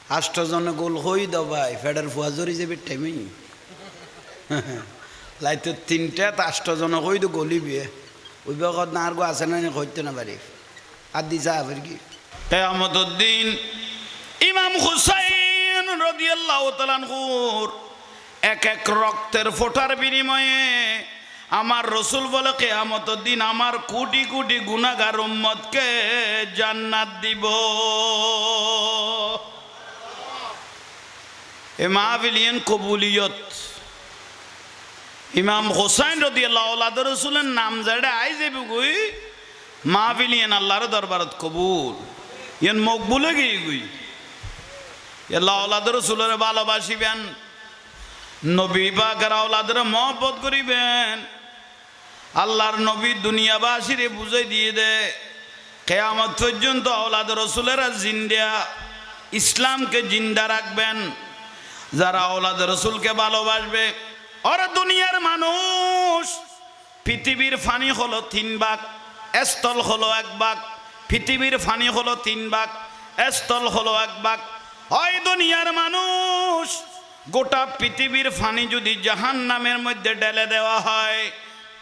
আষ্টজনে গোল হই দবাই ফেডার ফুয়া জরি যাবে টাইমেই লাইতে তিনটা আষ্টজনে হই তো গলিবে ওই বগত না আর গো আছে না হইতে না পারি আর দিছা আবার কি কিয়ামতের দিন ইমাম হুসাইন রাদিয়াল্লাহু তাআলা আনহুর এক এক রক্তের ফোঁটার বিনিময়ে আমার রসুল বলে কিয়ামতের দিন আমার কোটি কোটি গুনাহগার উম্মতকে জান্নাত দিব। এ মাহফিলিয়ান কবুলিয়ত ইমাম হুসাইন রাদিয়াল্লাহু আওলাদ রসুলের নাম যারা আই যাবে গুই মাহফিলিয়ান আল্লাহর দরবারত কবুল ইয়ান মকবুল হয়ে গুই আল্লাহ আওলাদ রসুলের ভালোবাসিবেন, নবী পাকের আওলাদের মহব্বত করিবেন। আল্লাহর নবী দুনিয়াবাসীরে বুঝাই দিয়ে দে কিয়ামত পর্যন্ত আওলাদ রসুলেরা জিন্দা ইসলামকে জিন্দা রাখবেন। যারা আওলাদ রসুলকে ভালোবাসবে ওরা দুনিয়ার মানুষ। পৃথিবীর ফানি হলো 3 ভাগ, স্থল হলো 1 ভাগ। পৃথিবীর ফানি হলো 3 ভাগ, স্থল হলো 1 ভাগ। ওই দুনিয়ার মানুষ গোটা পৃথিবীর ফানি যদি জাহান্নামের মধ্যে ঢেলে দেওয়া হয়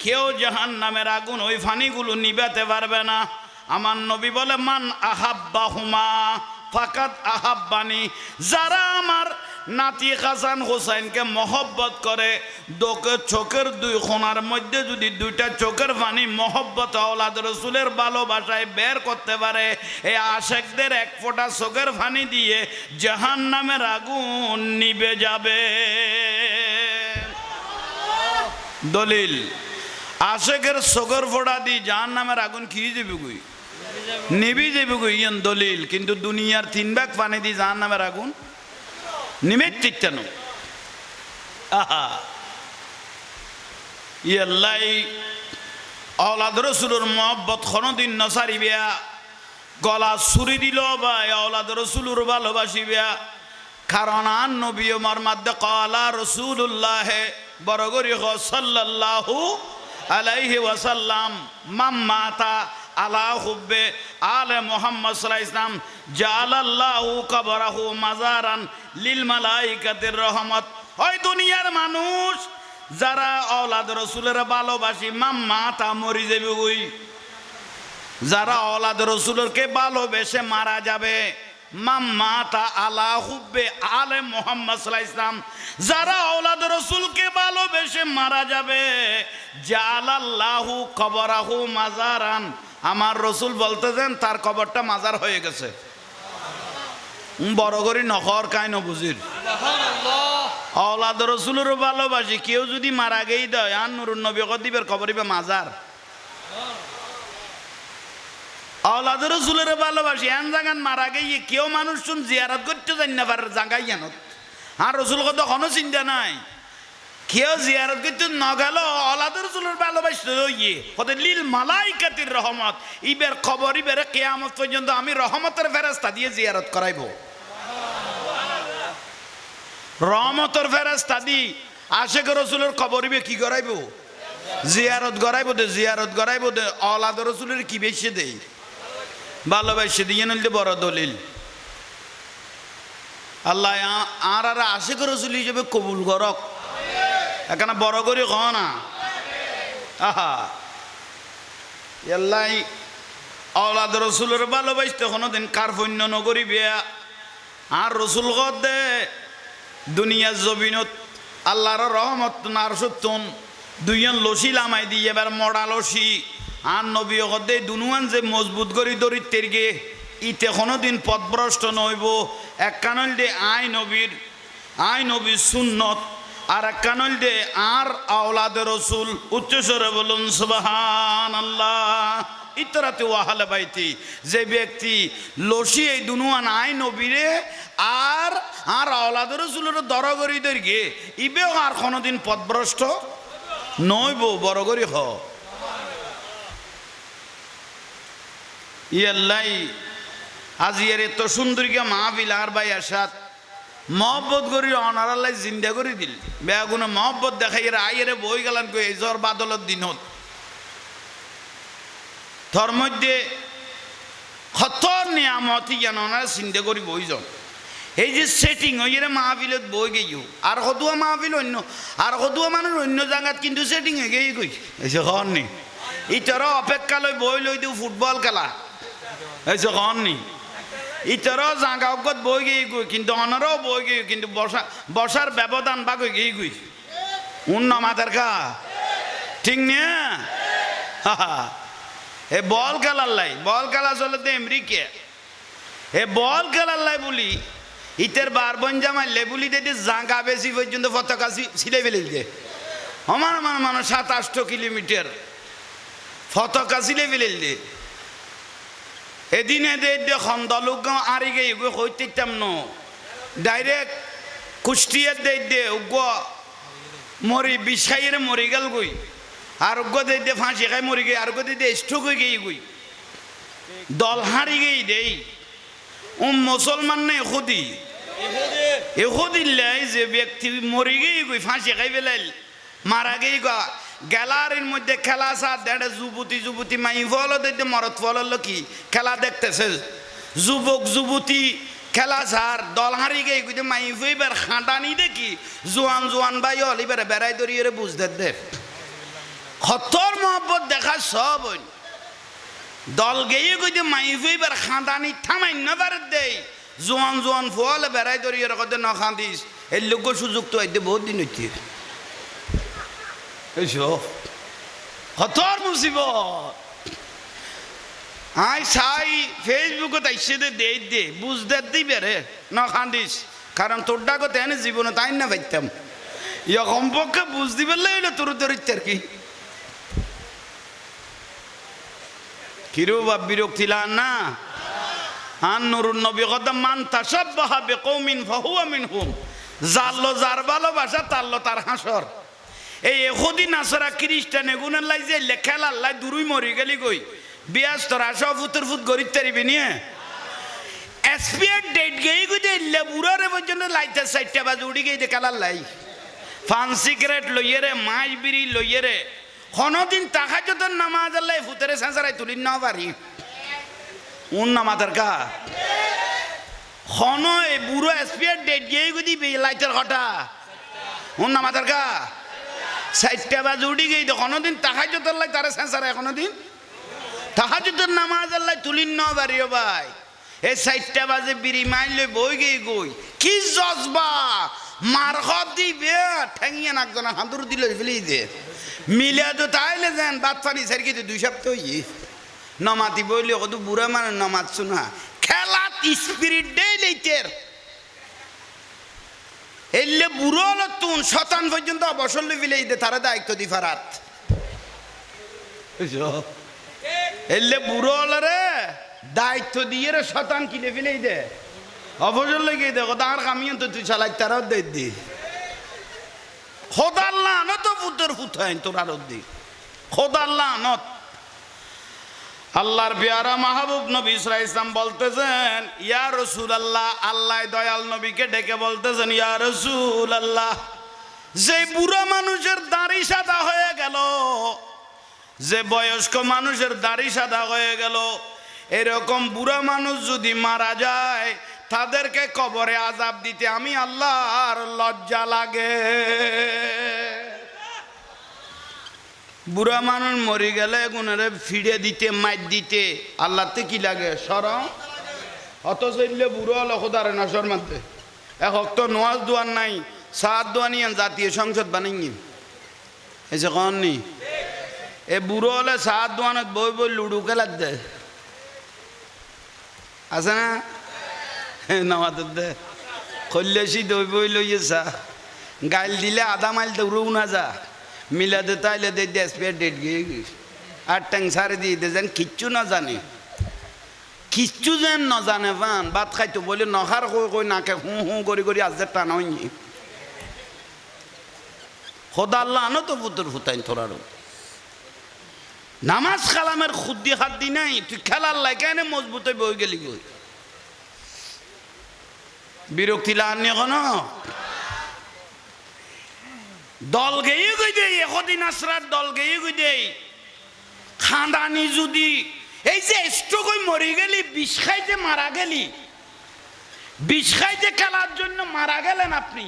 কেউ জাহান্নামের আগুন ওই ফানিগুলো নিভাতে পারবে না। আমার নবী বলে মান আহাব্বাহুমা ফাকাত আহাব্বানি, যারা আমার নাতি হাসান হোসেনকে মহব্বত করে চোখের 2 কোণার মধ্যে যদি 2টা চোখের পানি মহব্বত আওলাদ রসুলের ভালোবাসায় বের করতে পারে এই আশেকদের 1 ফোঁটা চোখের পানি দিয়ে জাহান্নামের আগুন নিভে যাবে। দলিল আশেকের চোখের ফোঁটা দিয়ে জাহান্নামের আগুন কি যাবে গুই নিভে যাবে গুই ইয়ান দলিল। কিন্তু দুনিয়ার 3 ভাগ পানি দিয়ে জাহান্নামের আগুন নিমিত্তিত্তেন আহা ইয়াল্লাই আওলাদ রসুলের মহব্বত কোনদিন নসারিবিয়া, গলা ছুরি দিল বা আওলাদ রসুলের ভালোবাসিবিয়া। কারণ আন নবী ওমর মধ্যে ক্বালা রাসূলুল্লাহ বরগরি সাল্লাল্লাহু আলাইহি ওয়াসাল্লাম মাম্মাতা আলা হুব্বে আলে মুহাম্মদ সাল্লাল্লাহু আলাইহি ওয়াসাল্লাম জালাল্লাহু কবরাহু মাজারান লিল মালাইকাতির রহমত। ওই দুনিয়ার মানুষ যারা আওলাদ রসুলের ভালোবাসি মাম্মাতা মরি যাবে ওই যারা আওলাদ রসুলকে ভালোবেসে মারা যাবে। মাম্মাতা আলা হুব্বে আলে মুহাম্মদ সাল্লাল্লাহু আলাইহি ওয়াসাল্লাম, যারা আওলাদ রসুলকে ভালোবেসে মারা যাবে জালাল্লাহু কবরাহু মাজারান, আমার রসুল বলতেছেন তার কবরটা মাজার হয়ে গেছে। বড় করি নখর কাইন বুঝির আওলাদ রসুলের ভালোবাসি কেউ যদি মারা গেই দেয় আর নুরুন নবী দিবের কবরিবে মাজার। আওলাদ রসুলের ভালোবাসি এন জাগান মারা গিয়ে কেউ মানুষ শুন জিয়ারত করতে যাই না পারে জাগাই জানত আর রসুল কত কোনো চিন্তা নাই। কেউ জিয়ারত করতে ন গেল আওলাদ রসুলের ভালোবাসতে ইয়ে কত লিল মালাইকাতির রহমত, ইবের খবর ইবের কিয়ামত পর্যন্ত আমি রহমতের ফেরেশতা দিয়ে জিয়ারত করাইব। রহমতের ফেরেশতা দি আশেক রসুলের খবর ইবে কি করাইব জিয়ারত করাইব দে জিয়ারত করাইব দে। আওলাদ রসুলের কি বেশি দেই ভালোবাসে দিয়ে নিলে বড় দলিল। আল্লাহ আর আর আশেক রসুল হিসেবে কবুল করক এখানে বড় করে ক না আহা আল্লাহ আওলাদ রসুলের ভালোবাসতে কোনোদিন কার্পণ্য নগরী বিয়া আর রসুল দে দুনিয়ার জবিনত আল্লাহর রহমত নার সত্যন দুইজন লসি লামাই দিয়ে এবার মরা লসি আর নবী দে দুনুয়ান যে মজবুত করি দরিদ্রের গে ইতে কোনোদিন পথভ্রষ্ট নইব। এক কানল দে আই নবীর সুন্নত আর এক কানল দে আর আওলাদ রসুল। উচ্চস্বরে বলুন সুবহানাল্লাহ। ইতরাতে ওয়াহালে বাইতি যে ব্যক্তি লসি এই দুনুয়ান আই নবীরে আর আর আওলাদ রসুলের দরগরিদের গে ইবেও আর কোনোদিন পথভ্রষ্ট নইব বড় করি হ ইয়াল্লাই। আজিয়ার এত সুন্দরীকে মাহফিল আর ভাই আসাদ মহব্বত করি অনারাল্লাই জিন্দা করে দিল বেগুনে মহব্বত দেখাই এরা আইয়ারে বই গেলান কই এই জ্বর বাদলত দিনত তোর মধ্যে খতর নিয়ামতি জ্ঞান ওনারা চিন্তা করি বইজন এই যে সেটিং ওই যে মাহফিলত বই গেইও আর হদুয়া মাহফিল অন্য আর হদুয়া মানুষ অন্য জায়গাত কিন্তু সেটিং হয়ে গেই গই এসে হননি ইতর অপেক্ষা লই বই লই দিও ফুটবল খেলা এসে হননি ইতর জাগা অগত বই গেই গই কিন্তু অনারও বই গেই কিন্তু বসার ব্যবধান বাগ হয়ে গেই গই উন্ন মাথার কা ঠিক নিয়ে এ বল খেলার লাই বল খেলা চলে আমেরিকা এ বল খেলার লাই বলি ইতের বারবন জামাই লেবুলি দিয়ে জাগা বেশি পর্যন্ত পতাকা ছিঁড়ে ফেলে দিয়ে আমার মানুষ 7-8 কিলোমিটার পতাকা ছিঁড়ে ফেলে দিয়ে এদিনে দিয়ে খন্দলুক আরি গে হইতাম ন ডাইরেক্ট কুষ্টিয়ার দিয়ে উগ্র মরি বিষাইয়ের মরি গেল গই আর উগ্র দিয়ে ফাঁসি খাই মরি গে আর উগ্র দিয়ে স্ট্রোক হয়ে গেই গই দল হারি গেই দেই মুসলমান না এহুদি এহুদিল্লাই যে ব্যক্তি মরি গেই গই ফাঁসি খাই ফেলাইল মারা গেই গ্যালারির মধ্যে খেলা সার দেড় যুবতী মাই ফল দেখতে মরত ফল হলো কি খেলা দেখতেছে যুবক যুবতী খেলা সার দল হারি গেই গুই মাই এবার খাঁটানি দেখি জোয়ান ভাই হল এবার বেড়াই দরিয়ে বুঝতে দে খতর মহব্বত দেখা সব দল গেয়ে কই যে মাইফ এবার খাঁদানি থামাই না পারে দেই জোয়ান ফল বেড়াই দরিয়ে কত ন খাঁদিস এই লোক সুযোগ তো আইতে বহুত দিন হইতে হতর মুসিবত আই সাই ফেসবুকত আইসে দে বুঝতে দিবে রে ন খাঁদিস কারণ তোর ডাকো তেন জীবনে তাই না পাইতাম ইয়া কমপক্ষে বুঝ দিবে লাগলো তোর দরিদ্র কি কিরু বা বিরক্তি লান না আন নুরুন নবী কদম মান তাশাব্বাহা বিকৌমিন ফাহুয়া মিনহুম জাল্লো যার ভালোবাসা তাল্লো তার হাসর এই এহুদি নাসরা খ্রিস্টান এগুনের লাই যে লেখাল আল্লাহ দূরই মরি গেলি গই বিয়াস তোরা সব ফুতুর ফুট গরিব তারিবি নিয়ে এক্সপায়ার ডেট গেই গই দে লেবুরারে পর্যন্ত লাইতে 4টা বাজে উড়ি গই দে কালার লাই ফান সিগারেট লইয়ে রে মাছ বিড়ি লইয়ে রে কোনদিন তাহাজ্জুদের নামাজ আল্লাহ ফুতরে সাঁসারাই তুলি না পারি উন নামাজের কা খন এই বুড়ো এক্সপায়ার ডেট গিয়ে গুদি লাইটের ঘটা উন নামাজের কা 4টা বাজে উঠি গই তো কোনদিন তাহাজ্জুদ আল্লাহ তারে সাঁসারাই কোনদিন তাহাজ্জুদের নামাজ আল্লাহ তুলি না পারিও ভাই এই 4টা বাজে বিড়ি মাইলে বই গই কি জজবা মার খত দিবে ঠেঙিয়ে নাকজনা হাঁদুর দিলে ফেলি দে মিলে তো তাইলে যান বাদ পানি সারি কিন্তু 2 সপ্তাহ নমাতি বইলে কত বুড়া মানে নমাজ শোনা খেলাত স্পিরিট দেই লেইতের এলে বুড়ো হলো তুন শতান পর্যন্ত অবসর ফেলেই দে তারা দায়িত্ব দি ফারাত এলে বুড়ো হলো রে দায়িত্ব দিয়ে রে শতান কিনে ফেলেই দে অবসর লেগে দে কথা আর কামিয়ে তো তুই চালাই তারাও দে দি খোদার লানত পুত্র ফুথাইন তোর আর দি খোদার লানত আল্লাহর পেয়ারা মাহবুব নবী ইসরাইল ইসলাম বলতেছেন ইয়া রাসূলুল্লাহ আল্লাহ দয়াল নবীকে ডেকে বলতেছেন ইয়া রাসূলুল্লাহ যে বুড়া মানুষের দাড়ি সাদা হয়ে গেল যে বয়স্ক মানুষের দাড়ি সাদা হয়ে গেল এরকম বুড়া মানুষ যদি মারা যায় তাদেরকে কবরে আযাব দিতে আমি আল্লাহর লজ্জা লাগে বুড়া মানুষ মরে গেলে গুণরে ফিরে দিতে মাইর দিতে আল্লাহতে কি লাগে শরম অত চললে বুড়ো হলো খোদারে না শর্মাতে এক তো নোয়াজ দোয়ার নাই সাত দোয়ানি জাতীয় সংসদ বানাই এসে কন নি এ বুড়ো হলে সাত দোয়ানত বই লুডু খেলার দেয় আছে না নামাজের দে খল্লেসি দই বই লইয়ে চা গাইল দিলে আধা মাইল দৌড়ও না যা মিলাতে তাইলে দে এক্সপায়ার ডেট গিয়ে আর ট্যাং সারে দিয়ে দে যেন কিচ্ছু না জানে কিচ্ছু যেন ন জানে পান ভাত খাইতো বলে নখার কই নাকে হু করি আজ টানা হয়নি খোদা আল্লাহ আনো তো পুত্র ফুতাইন তোরারও নামাজ কালামের খুদ্দি হাত দি নাই তুই খেলার লাইকেন মজবুত বই গেলি গই বিরক্তি লাগানি এখন দল গেয়ে গই দে এদিন আসরার দল গেয়ে গই দে খাঁদানি যদি এই যে স্ট্রোক হয়ে মরে গেলি বিষ খাইতে মারা গেলি বিষ খাইতে খেলার জন্য মারা গেলেন আপনি,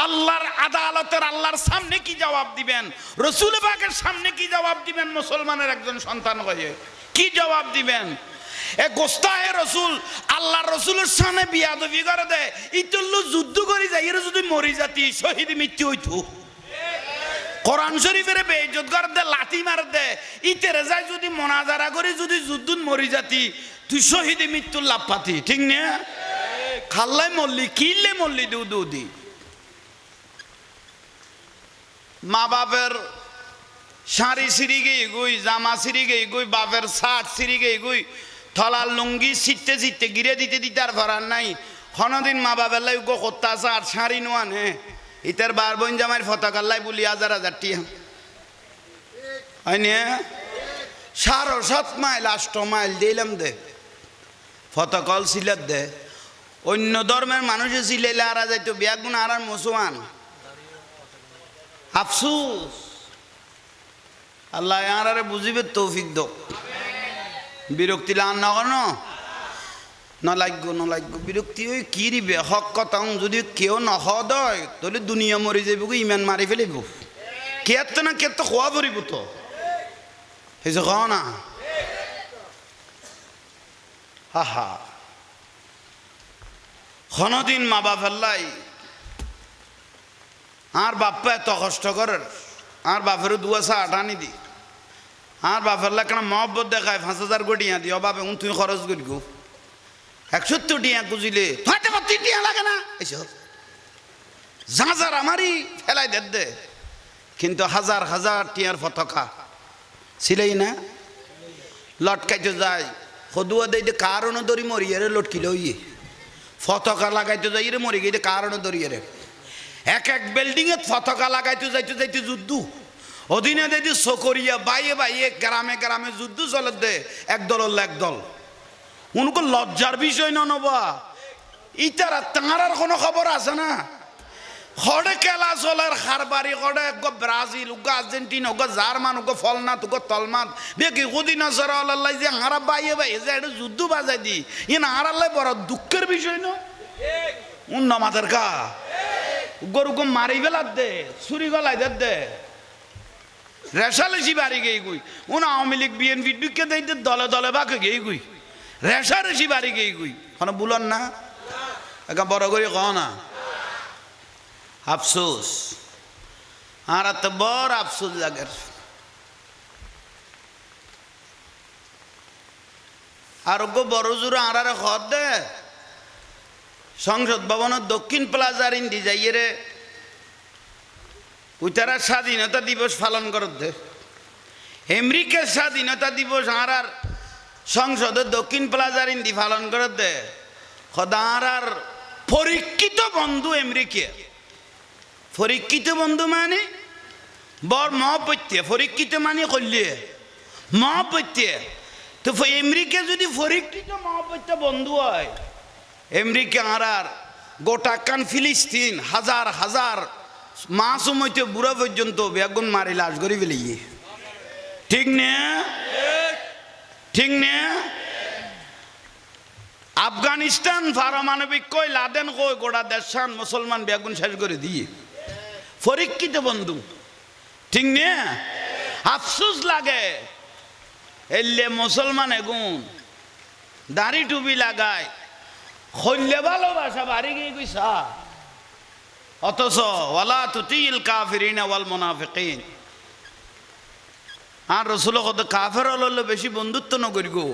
আল্লাহর আদালতের আল্লাহর সামনে কি জবাব দিবেন? রসুল পাকের সামনে কি জবাব দিবেন? মুসলমানের একজন সন্তান হয়ে কি জবাব দিবেন? এ গোস্তাহে রসুল আল্লাহর রসুলের সামনে বিয়াদবি করে দেয়, ইতুল্লু যুদ্ধ করে যাই, এর যদি মরি জাতি শহীদ মৃত্যু হইতো। কোরআন শরীফের বেইজ্জত করে দে, লাথি মার দে, ইতেরে যায় যদি মোনাজারা করে যদি যুদ্ধ মরি জাতি, তুই শহীদ মৃত্যুর লাভ পাতি, ঠিক না? খাল্লাই মল্লি কিনলে মল্লি দুদি। মা বাপের শাড়ি সিঁড়ি গেই গুই, জামা সিঁড়ি গেই গুই, বাপের শার্ট সিঁড়ি গেই গুই, থলার লুঙ্গি ছিটতে ছিটতে গিরে দিতে দিতে আর ভরার নাই। কোনদিন মা বাপের লাই গো করতে আসা আর শাড়ি নোয়ান হে ইতার বার বোন জামাইয়ের ফতকাল্লাই বলি 1000 টিয়া হয়নি। 7.5 মাইল 8 মাইল দিলাম দে ফতকল সিলেট দে। অন্য ধর্মের মানুষে সিলেলে আরা যাইতো বিয়াগুন আর মুসলমান। আফসুস, আল্লাহ আরে বুঝিবে তৌফিক দো। বিরক্তি লান না কেন নলাগ্য বিরক্তি ওই কি দিবে হক কথা যদি কেউ নহদয় তাহলে দুনিয়া মরি যাইব, ইমান মারি ফেলিব। কেত না কেত খোয়া পড়িব তো সেই যে খাও না। হা হা কোনদিন মা বাপ ফেললাই আর বাপ্পা এত কষ্ট করার, আর বাপেরও 2 আনি দি, আর বাপের কেন মহব্বত দেখায় 5000 কোটিয়া দিও বাপে তুই খরচ করি গো 170 টিয়া খুঁজিলে টিয়া লাগে না এইসব যার আমারই ফেলাই দে। কিন্তু 1000 টিয়ার পতাকা ছিলেই না লটকাইতে যায় সদুয়া দেই কারণ দড়ি মরিয়ারে লটকিল পতাকা লাগাইতে যাই রে মরি গিয়ে কারণ দড়িয়ে এক বিল্ডিং এ পতাকা লাগাইতে যাইতে যাইতে যুদ্ধ অধীনে দিদি সকরিয়া বাইয়ে বাইয়ে গ্রামে গ্রামে যুদ্ধ চলে দে একদল একদল। উনকো লজ্জার বিষয় না নবা ইতারা তাঁরার কোনো খবর আছে না? খড়ে খেলা চলার খারবারি খড়ে ব্রাজিল উগা আর্জেন্টিনা উগা জার্মান উগা ফলনাথ উগা তলমাত বেকি উদিনা সরা আল্লাহ যে হারা বাইয়ে বাইয়ে যে এটা যুদ্ধ বাজাই দি ইন হারাল্লাই বড় দুঃখের বিষয় না। উন্ন মাথার কা গরুকে মারি বেলার দে ছুরি গলাই দে রেশালেসি বাড়ি গেই গুই উন আওয়ামী লীগ বিএনপি বিকে দেই দলে দলে বাকে গেই গুই রেশারেসি বাড়ি গেই গুই কোনো বুলন না একা বড় করে ক না। আফসোস আর এত বড় আফসোস জাগের আর বড় জোর আড়ারে খদ দে সংসদ ভবনের দক্ষিণ প্লাজার ইন্দি যাইয়ে রে উতারা স্বাধীনতা দিবস পালন করত দে আমেরিকার স্বাধীনতা দিবস আর সংসদের দক্ষিণ প্লাজার ইন্দি পালন করত দে খদার আর পরীক্ষিত বন্ধু আমেরিকা পরীক্ষিত বন্ধু মানে বড় মহাপত্যে পরীক্ষিত মানে করলে মহাপত্যে তো আমেরিকা যদি পরীক্ষিত মহাপত্য বন্ধু হয় আমেরিকা আর গোটা কান ফিলিস্তিন হাজার হাজার মাসুম হইতে বুড়া পর্যন্ত বেগুন মারি লাশ করি ফেলিয়ে ঠিক না ঠিক না। আফগানিস্তান পারমাণবিক কই লাদেন কই গোটা দেশান মুসলমান বেগুন শেষ করে দিয়ে পরীক্ষিত বন্ধু ঠিক না। আফসোস লাগে এলে মুসলমান এগুন দাড়ি টুপি লাগায় হইলে ভালোবাসা বাড়ি গিয়ে গইসা অথচ ওয়ালা তুতিল কাফিরিনা ওয়াল মুনাফিকিন আর রাসূল কত কাফের হলো বেশি বন্ধুত্ব ন করি গো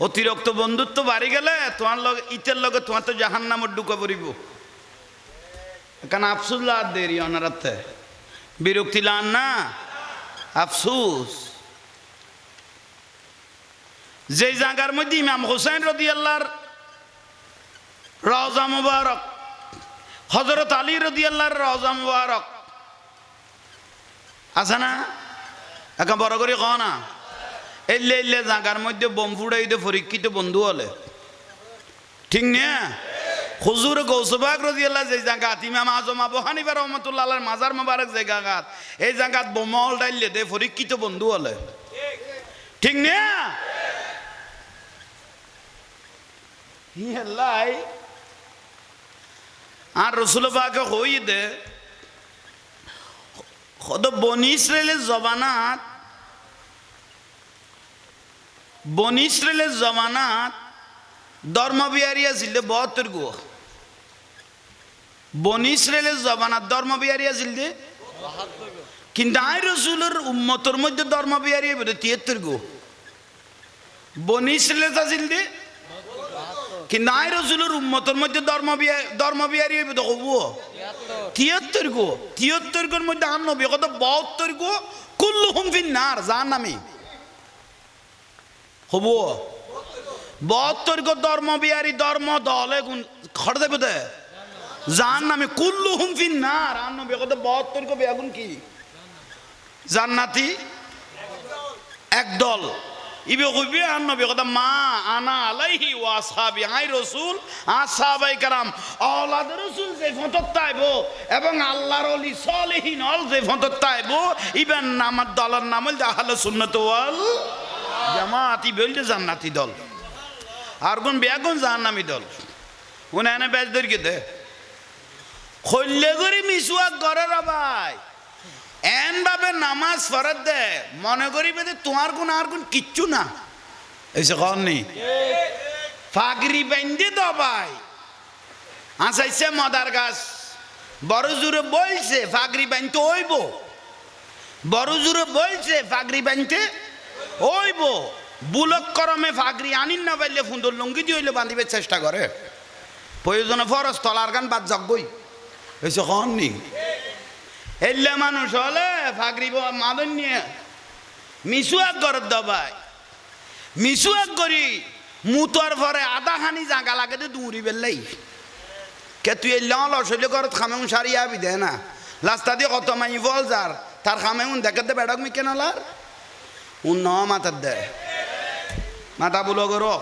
অতিরিক্ত বন্ধুত্ব বাড়ি গেলে তোমার লগে ইতের লগে তোমার তো জাহান্নামে ঢুকা পড়িব। এখানে আফসোস লাদ দেরি অনারাতে বিরক্তি লান না আফসোস। যে জায়গার মধ্যে ইমাম হুসাইন রাদিয়াল্লাহর রওজা মুবারক হযরত আলী রাদিয়াল্লাহর রওজা মুবারক আছে না একা বড় করে ক না এলে এলে জায়গার মধ্যে বোম ফুড়াই দিয়ে পরীক্ষিত বন্ধু হলে ঠিক না। হুজুর গৌসবাগ রাদিয়াল্লাহ যে জায়গা ইমাম আজম আবু হানিফা রাহমাতুল্লাহ আলাইহির মাজার মুবারক জায়গা এই জায়গাত বোমল ডাইলে দে পরীক্ষিত বন্ধু হলে ঠিক না। হিয়াল্লাই আর রসুল পাকে হই দে কত বনি ইসরায়েলের জমানাত ধর্ম বিহারী আছিল 72 গো বনি ইসরায়েলের জমানাত ধর্ম বিহারী আছিল দে কিন্তু আই রসুলের উম্মতর মধ্যে ধর্ম বিহারী 73 গো বনি ইসরায়েল আছিল দে কিন্তু আই রসুলের উম্মতের মধ্যে ধর্ম বিহারী হইবে তো হবো 73 গো 73 গোর মধ্যে আর নবী কত 72 গো কুল্লুহুম ফিন্নার জাহান্নামী হবো 72 গো ধর্ম বিহারী ধর্ম দলে খড় দেবে দে জাহান্নামী কুল্লুহুম ফিন্নার আর নবী কত 72 গো বেগুন কি জান্নাতি একদল ইবে কইবে আর নবী কথা মা আনা আলাইহি ওয়া আসহাবি আই রাসূল আসহাবাই کرام আওলাদ রাসূল যে ফতত তাইবো এবং আল্লাহর ওলি সলিহিন অল যে ফতত তাইবো ইবেন নামার দলের নাম হল আহলে সুন্নাত ওয়াল জামাত ইবেল জান্নাতি দল আর কোন বেগুন জাহান্নামী দল উনি এনে বেজ ধরে দে খল্লে করে মিসওয়াক করে রে ভাই এন ভাবে নামাজ ফরজ দে মনে করিবে যে তোমার কোন আর কোন কিচ্ছু না এসে কন নেই ফাগরি বেঁধে দাও ভাই আসাইছে মদার গাছ বড় জোরে বলছে ফাগরি বাঁধতে হইব বড় জোরে বলছে ফাগরি বাঁধতে হইব বুলক করমে ফাগরি আনিন না পাইলে ফুন্দর লুঙ্গি দিয়ে হইলে বাঁধিবে চেষ্টা করে প্রয়োজনে ফরজ তলার গান বাদ যাকবই এসে কন নেই এলে মানুষ হলে ফাগরি মাদন নিয়ে মিসুয়াক গরত দবাই মিসুয়াক করি মুতর পরে আধা খানি জাগা লাগে তো দূরি বেললাই কে তুই এলে লসলে গরত খামেউন সারিয়া বি দে না লাস্তা দিয়ে কত মাই বল যার তার খামেউন দেখে দে বেড়াক মি কেন লার উন ন মাথার দে মাথা বুলো করো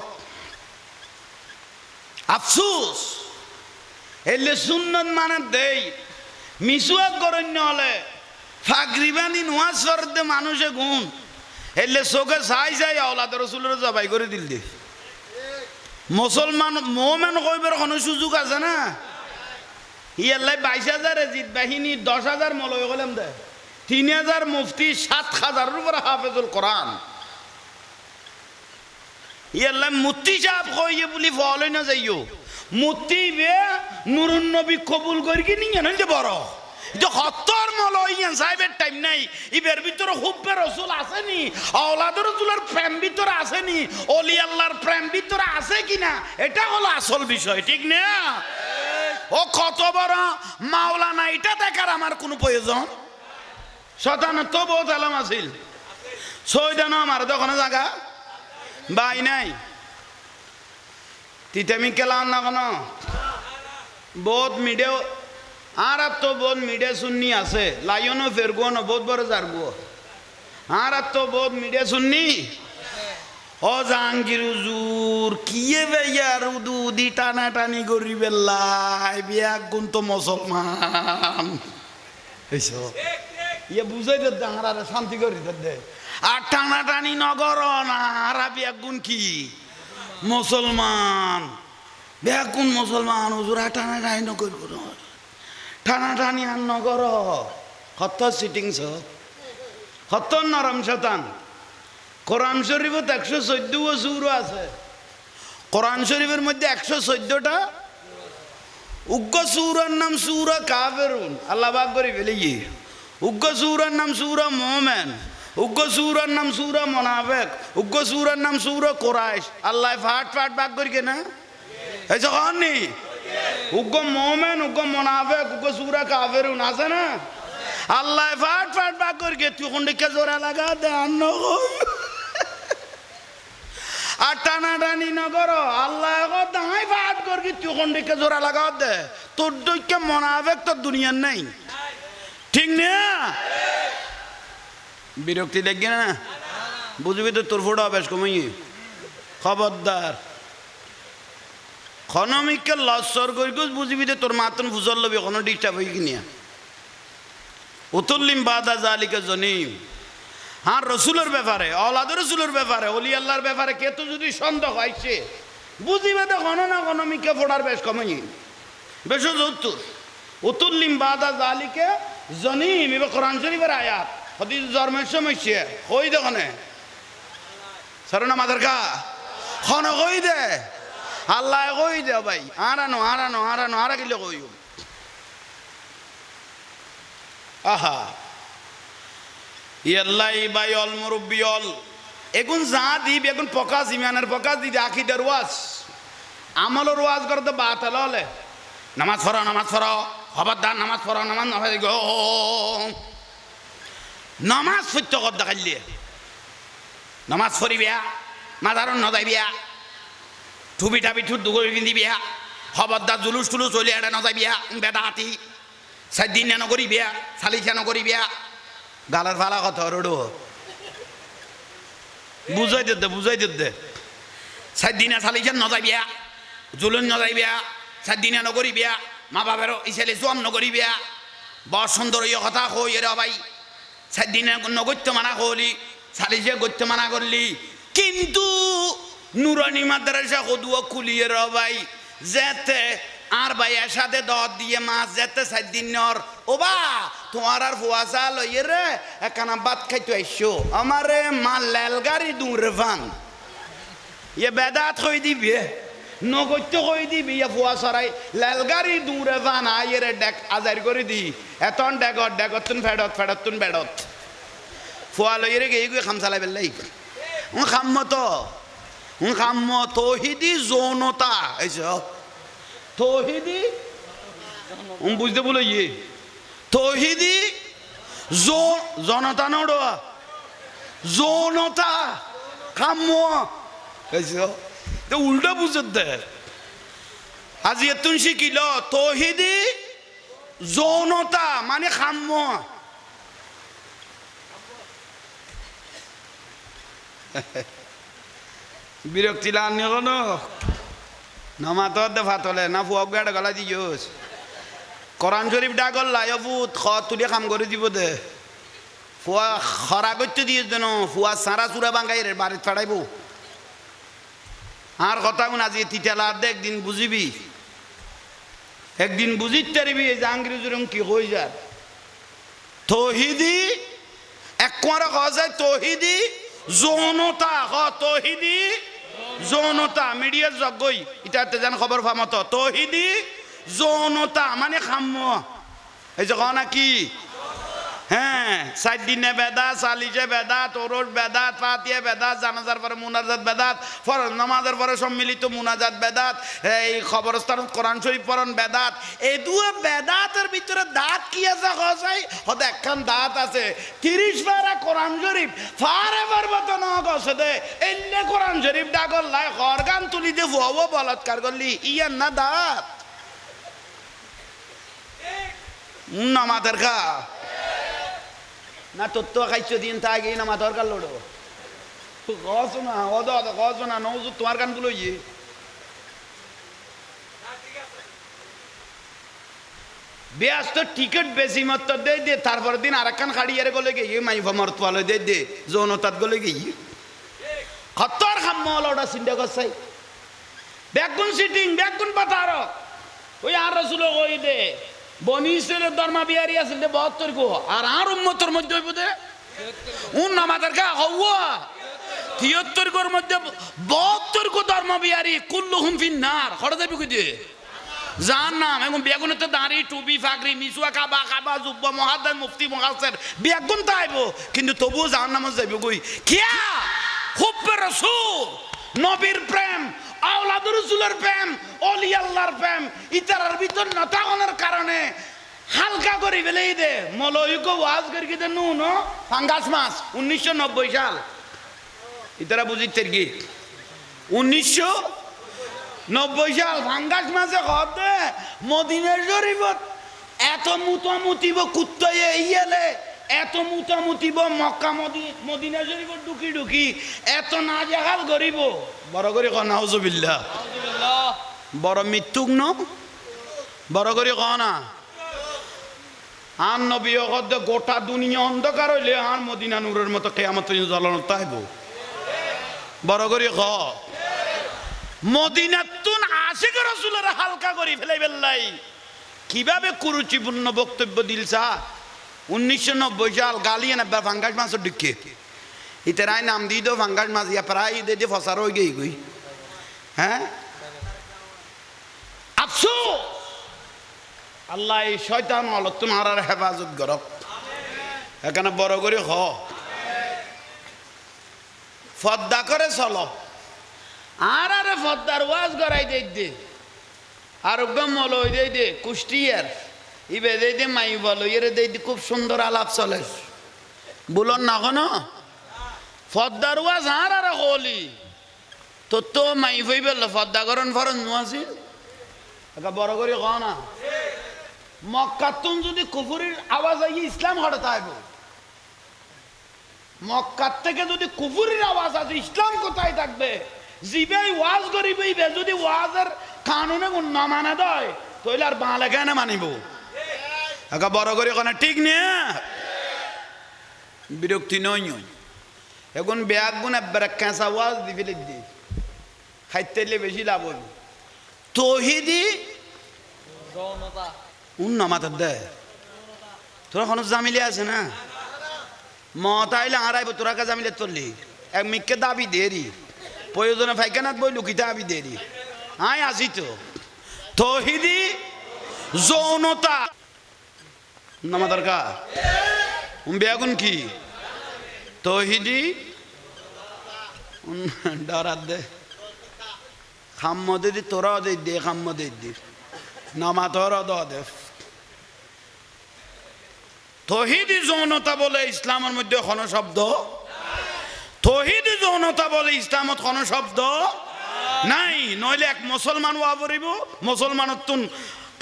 আফসুস এলে সুন্নত মানে দেই মিসুয়াক গরণ্য হলে ফাগরি বানি নোয়াজ ফরদে মানুষে গুণ এলে চোখে চাই চাই আওলাদ রসুলের জবাই করে দিল দে মুসলমান মোমেন কইবার কোনো সুযোগ আছে না ইয়াল্লাই 22,000 জিত বাহিনী 10,000 মলয় গেলাম দে 3,000 মুফতি 7,000 উপর হাফেজুল কোরআন ইয়াল্লাই মুফতি সাহেব কইয়ে বলি ফলই না যাইও মুফতি বে নুরুন নবী কবুল করি কি নিয়ে নইতে বড় যে হত্তর মলইয়ান সাহেবের টাইম নাই ইবের ভিতরে হুব্বে রসুল আসেনি আওলাদ রসুলের প্রেম ভিতরে আসেনি অলি আল্লাহর প্রেম ভিতরে আছে কিনা এটা হলো আসল বিষয় ঠিক না ও কত বড় মাওলানা এটা দেখার আমার কোনো প্রয়োজন শতানা তো বহুত আলাম আছিল ছয়দানো আমার দোকানে জায়গা বাই নাই তিতামি কেলাম না কোনো বহুত মিডিয়া আর তো বহুত মিডিয়া শুননি আছে লাইনও ফেরগো না বহুত বড় জারগো আর তো বহুত মিডিয়া শুননি ও জাহাঙ্গীর হুজুর কিয়ে বেয়ার উদুদি টানা টানি করি বেল্লাই বিয়া গুণ তো মুসলমান এইসব ইয়ে বুঝাই দে ডাঙারে শান্তি করি দে আর টানা টানি নগর না আর বিয়া গুণ কি মুসলমান বিয়া গুণ মুসলমান হুজুর টানা টানি নগর টানা টানি আর নগর কত সিটিংস কত নরম শতান কোরআন শরীফত 114 সূর আছে কোরআন শরীফের মধ্যে 114টা উগ্র সূরার নাম সূরা কাফিরুন আল্লাহ পাক করে ফেলেই উগ্র সূরার নাম সূরা মুমিন উগ্র সূরার নাম সূরা মুনাফিক উগ্র সূরার নাম সূরা কুরাইশ আল্লাহ ফাট ফাট ভাগ করে কেনা এই যখন নি উগ্র মুমিন উগ্র মুনাফিক উগ্র সূরা কাফিরুন আছে না আল্লাহ ফাট ফাট ভাগ করে তুই কোন দিকে জোড়া লাগা দে আন্ন আর টানা টানি নগর আল্লাহ দাঁড়াই ফাট করি তুই কোন দিকে জোড়া লাগা দে তোর দিকে মুনাফিক তোর দুনিয়ার নাই ঠিক না বিরক্তি দেখবি না বুঝবি তো তোর ফোটা বেশ কমাই খবরদার খনমিককে লসর করি বুঝবি তো তোর মাতন ফুজল লবি কোনো ডিস্টার্ব হয়ে কিনিয়া উতুল্লিম বাদা জালিকা জনিম হ্যাঁ রসুলের ব্যাপারে আওলাদ রসুলের ব্যাপারে অলি আল্লাহর ব্যাপারে কে তো যদি সন্দেহ হয়েছে বুঝিবে তো কোনো না কোনো মিকে ফোড়ার বেশ কমই বেশ উত্তর উত্তর লিম্বাদা জালিকে জনিম এবার কোরআন শরীফের আয়াত হদি জন্মের সমস্যা কই দেখনে সরো না মাদার কা খন কই দে আল্লাহ কই দে ভাই আরানো আরানো আরানো আরা গেলে কই আহা ইয়াল্লাই ভাই অল মুরব্বি অল এখন যা দিব এখন পকাশ ইমানের পকাশ দিদি আখিদের ওয়াজ আমলের ওয়াজ করতে বাতাল হলে নামাজ পড়ো খবরদার নামাজ পড়ো নামাজ গো নামাজ সত্য কর দেখাইলে নামাজ পড়িবিয়া মাদারণ নজাইবিয়া টুবি টাবি ঠুট দুগরি পিন্ধিবিয়া খবরদার জুলুস টুলুস চলি এটা নজাইবিয়া বেদা হাতি সাতদিন নকরিবিয়া চালিশা নকরিবিয়া গালার ফালা কথা রোডো বুঝাই দিতে সাতদিনে চালিশান নজাইবিয়া জুলুন নজাইবিয়া সাতদিনে নকরিবিয়া মা বাবার ইসালে জোয়াম নকরিবিয়া বড় সুন্দর কথা কই এরা ভাই সাতদিনে নগত্য মানা করলি চালিশে গত্য মানা করলি কিন্তু নুরানি মাদ্রাসা কদুয়া খুলিয়ে র ভাই যেতে আর ভাইয়ের সাথে দর দিয়ে মাছ যেতে 7 দিন নর ও বা তোমার আর ফুয়াশা লইয়ে রে একখানা ভাত খাইতে আইসো আমারে মা লেলগাড়ি দূরে ভান ইয়ে বেদাত কই দিবি নগত্য কই দিবি ইয়ে ফুয়াশারাই লেলগাড়ি দূরে ভান আইয়ে ডেক আজার করে দি এতন ডেগতুন ফেডতুন বেডত ফুয়া লইয়ে রে গিয়ে খাম চালাই বেলাই খাম্ম তৌহিদি যৌনতা এইস তৌহিদি বুঝতে বলো ইয়ে তৌহিদি জনতা নড় যৌনতা খাম্ম তো উল্টা বুঝত দে আজি এতুন শিকিল তৌহিদি যৌনতা মানে খাম্ম বিরক্তি লানি কোনো নমাতর দে ফাতলে না ফুয়াক গাড়ে গলা দিস কোরআন শরীফ ডাগল লাইবুত খ তুলে কাম করে দিব দে ফুয়া খরা করতে দিয়েছ দেন ফুয়া সারা চূড়া বাঙ্গাই রে বাড়িতে ফেড়াইব আর কথা কোন আজি তিতালা দে একদিন বুঝিবি একদিন বুঝিতে পারবি এই জাহাঙ্গীর জুরম কি হয়ে যায় তৌহিদি এক কোয়ারা কওয়া যায় তৌহিদি যৌনতা তৌহিদি যৌনতা মিডিয়ার যজ্ঞই ইটাতে যেন খবর ফামত তৌহিদি যৌনতা মানে খাম্য এই যে না কি হ্যাঁ 7 দিনে বেদাত চালিশে বেদাত ওরস বেদাত ফাতিহা বেদাত জানাজার পরে মুনাজাত বেদাত ফরজ নামাজের পরে সম্মিলিত মুনাজাত বেদাত এই খবরস্থান কোরআন শরীফ পড়ন বেদাত এই দুয়ে বেদাতের ভিতরে দাঁত কি আছে কসাই হতে একখান দাঁত আছে 30 পারা কোরআন শরীফ ফারে পর্বত ন গছে দে এন্নে কোরআন শরীফ ডাগল লাই খরগান তুলি দে ভুয়াও বলাৎকার করলি ইয়ার না দাঁত নামাজের খা না তোর তো খাইছো দিন থাকে না মা দরকার লোড়ো কছো না অদ কছো না নজু তোমার গান গুলো ইয়ে বেশ তো টিকিট বেশি মত দে তারপর দিন আর একখান খাড়িয়ে গলে গিয়ে মাই ভমর্ত ভালো দে যৌনতাত গলে গিয়ে খতর খাম্ম হলো ওটা চিন্তা করছাই বেগুন সিটিং বেগুন পাতার ওই আর রসুল কই দে বনি ইসরাইলের ধর্ম বিহারি আছে 72 গো আর উম্মতের মধ্যে হইব দে নামাজের কা হওয়া 73 গোর মধ্যে 72 গো ধর্ম বিহারি কুল্লুহুম ফিন্নার হড়ে যাবে কই দে জাহান্নাম এবং বেগুনে তো দাঁড়ি টুপি ফাকরি মিসুয়া কাবা জুব্বা মুহাদ্দিস মুফতি মুফাসসির বেগুন তো আইব কিন্তু তবুও জাহান্নামে যাবে কই কিয়া হুব্বে রাসূল নবীর প্রেম আওলাদ রাসূলের প্রেম ওলি আল্লাহর প্রেম ইতারার ভিতর নতাগনের কারণে হালকা করে ফেলেই দে মলয়িক ওয়াজ করি দে নো ফাঙ্গাস মাস 1990 সাল ইতারা বুঝিতে কি 1990 সাল ফাঙ্গাস মাসে হতে মদিনা শরীফত এত মুতামুতিব কুত্তায়ে ইয়েলে এত মুতামুতিব মক্কা মদিনা শরীফত ঢুকি এত নাজেহাল করিব বড় করে ক নাউজুবিল্লাহ বড় মৃত্যুক ন বড় করে ক না আর নবী গোটা দুনিয়া অন্ধকার হইলে আর মদিনা নূরের মতো কিয়ামত জ্বলন তাইব বড় করে ক মদিনাতুন আশিক রাসূলের হালকা করে ফেলে বেল্লাই কিভাবে কুরুচিপূর্ণ বক্তব্য দিলছা 1990 সাল গালিয়ে না ফাঙ্গাস মাছ ঢুকে ইতারাই নাম দিয়ে দো ফাঙ্গাস মাছ ইয়া প্রায় দিয়ে ফসার হয়ে গই হ্যাঁ আফসোস আল্লাহ এই শয়তান অলতুন হারার হেফাজত করক এখানে বড় করে হ ফদ্দা করে চলো আর আরে ফদ্দার ওয়াজ গড়াই দে আর মল দে কুষ্টিয়ার ইবে দে মাই বলো এর দে খুব সুন্দর আলাপ চলে বলুন না কোনো ফদ্দার ওয়াজ আর আরে হলি তো মাই হই বললো ফদ্দা করন ফরন নোয়াছিল একটা বড় করে ক না মক্কাতুন যদি কুফুরির আওয়াজ আই ইসলাম হঠাৎ আইব মক্কার থেকে যদি কুফুরির আওয়াজ আসে ইসলাম কোথায় থাকবে জিবে ওয়াজ করিবে যদি ওয়াজের কানুনে না মানে দেয় তাহলে আর বাংলা কেন মানিব একটা বড় করে কোন ঠিক নে বিরক্তি নই এখন ব্যাগ গুণ একবার কেঁচা ওয়াজ দি ফেলে দি খাইতে বেশি লাভ হবে তহিদি মাথার দেয় তোরা কোনো জামিলে আছে না মত আইলে হারাইব তোরা কা জামিলে চললি এক মিককে দাবি দেরি প্রয়োজনে ফাইকানাত বই লুকিতে দাবি দেরি আয় আসি তো তহিদি যৌনতা নামা দরকার বেগুন কি তহিদি ডরাত দে খাম্ম দিদি তোরা দে খাম্ম দি নামা তোরা দে তহিদি যৌনতা বলে ইসলামের মধ্যে কোন শব্দ তহিদি যৌনতা বলে ইসলামত কোন শব্দ নাই নইলে এক মুসলমান ওয়া পড়িব মুসলমানত তুন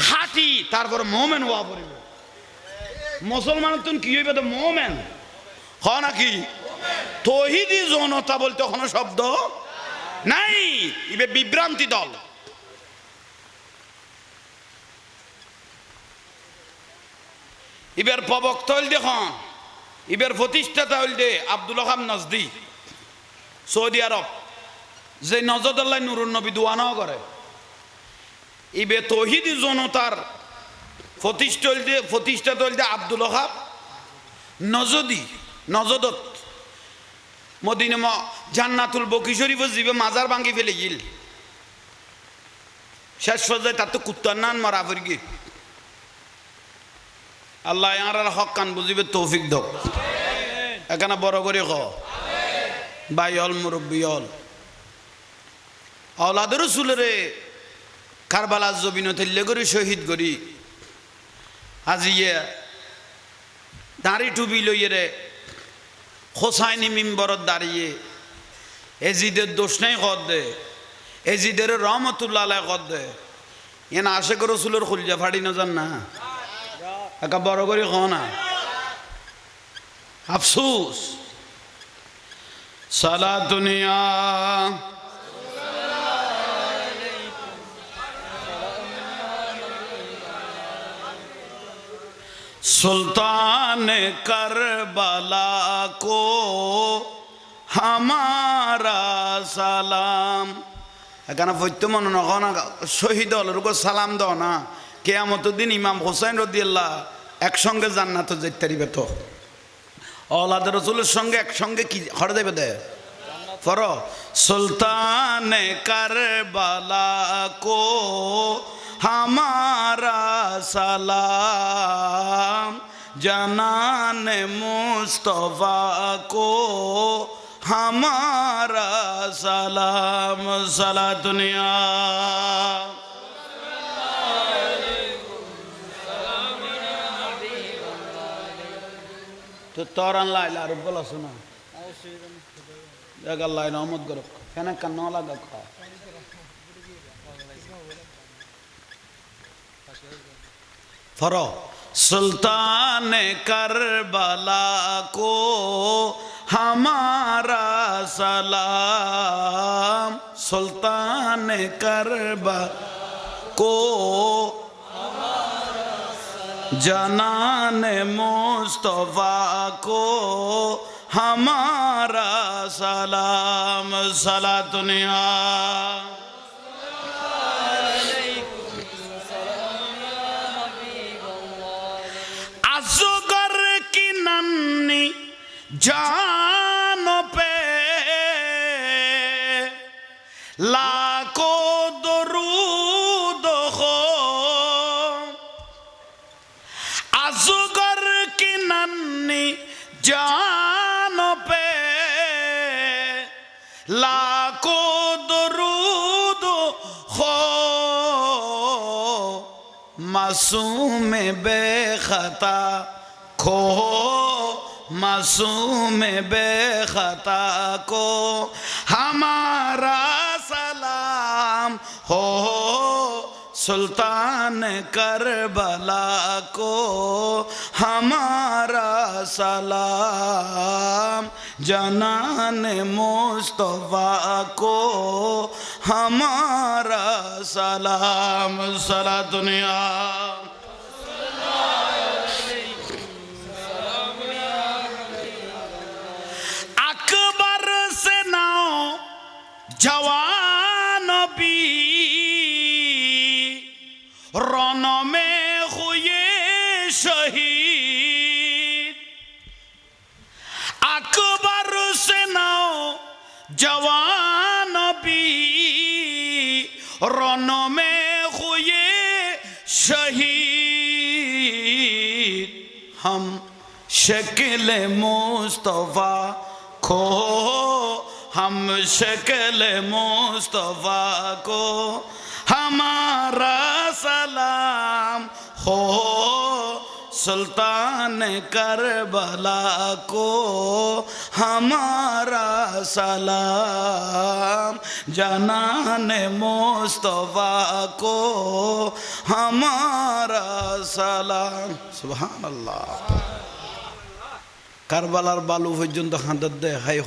খাঁটি তারপর মুমিন ওয়া পড়িব মুসলমানত তুন কি হইবে তো মুমিন হ নাকি তহিদি যৌনতা বলতে কোন শব্দ নাই ইবে বিভ্রান্তি দল ইবের প্রবক্তা হইল দেখুন ইবের প্রতিষ্ঠাতা হইল দে আব্দুল ওহাব নজদি সৌদি আরব যে নজরুল্লাহ নুরুন নবী দোয়ানাও করে ইবে তহিদি জনতার প্রতিষ্ঠাতা হইল দে আব্দুল ওহাব নজদি নজদত মদিনা জান্নাতুল বকি শরীফ জিবে মাজার ভাঙ্গি ফেলে গিল শেষ পর্যায়ে তার তো কুত্তার নান মারা ফিরগি আল্লাহ আর হক কান বুঝিবে তৌফিক দক এখানে বড় করে ক ভাই হল মুরব্বী হল আওলাদ রাসূলের কারবালা জমিন তেল্লে করে শহীদ করি আজিয়ে দাড়ি টুপি লইয়ে হোসাইনি মিম্বরত দাঁড়িয়ে এজিদের দোষ নাই কর দে এজিদের রহমতুল্লাহ আলাইহি কর দে এনা আশেক রাসূলের খুলজা ফাড়ি না জান না একা বড় করে খ না আফসোস সালাতুনিয়া सुल्तान करबला को हमारा সালাম এখানে ফৈত্য মনে না শহীদ হলের উপর সালাম দাও না কিয়ামতের দিন ইমাম হোসেন রাদিয়াল্লাহ একসঙ্গে জান্নাতে যেতে পারিবে তো আওলাদ রাসূলের সঙ্গে একসঙ্গে কি হরে যাবে দে ফর সুলতান করবলা কো हमारा सलाम जनान मुस्तफा को हमारा सलाम सला दुनिया तो तौरान लाइला रुबला सुना जगह अल्लाह रहमत करो कहना कन्ना लगा खा फरो सुल्तान करबला को हमारा सलाम सुल्तान करबला को जनान मुस्तफा को हमारा सलाम सला दुनिया जान पे लाखों दरूद हो असगर की नन्ही जान पे लाखों दरूद हो मासूम बेखता खो मासूम बेखता को हमारा सलाम हो सुल्तान करबला को हमारा सलाम जनान मुस्तफा को हमारा सलाम सला दुनिया अकबर से नाओ जवान भी रन में हुए शहीद अकबर से नाओ जवान भी रन में हुए शहीद हम शक्ल मुस्तफा खो हम शक्ल मुस्तफा को हमारा सलाम हो सुल्तान करबला को हमारा सलाम जनान मुस्तफा को हमारा सलाम सुभान अल्लाह কারবালার বালু পর্যন্ত হাঁদার দেয় হাই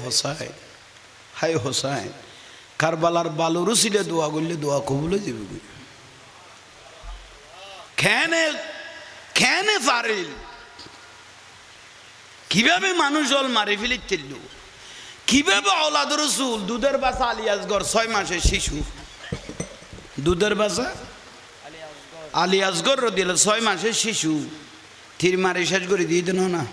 হোসাইন কারবালার বালু রুসিলে দোয়া করলে দোয়া কবুলে যাবে খেনে পারিল কিভাবে মানুষ জল মারি ফেলে চলল কিভাবে আওলাদ রাসূল দুধের বাসা আলী আসগর 6 মাসের শিশু দুধের বাসা আলী আসগর রাদিয়াল্লাহু 6 মাসের শিশু তীর মারি শেষ করে দিয়ে দেন না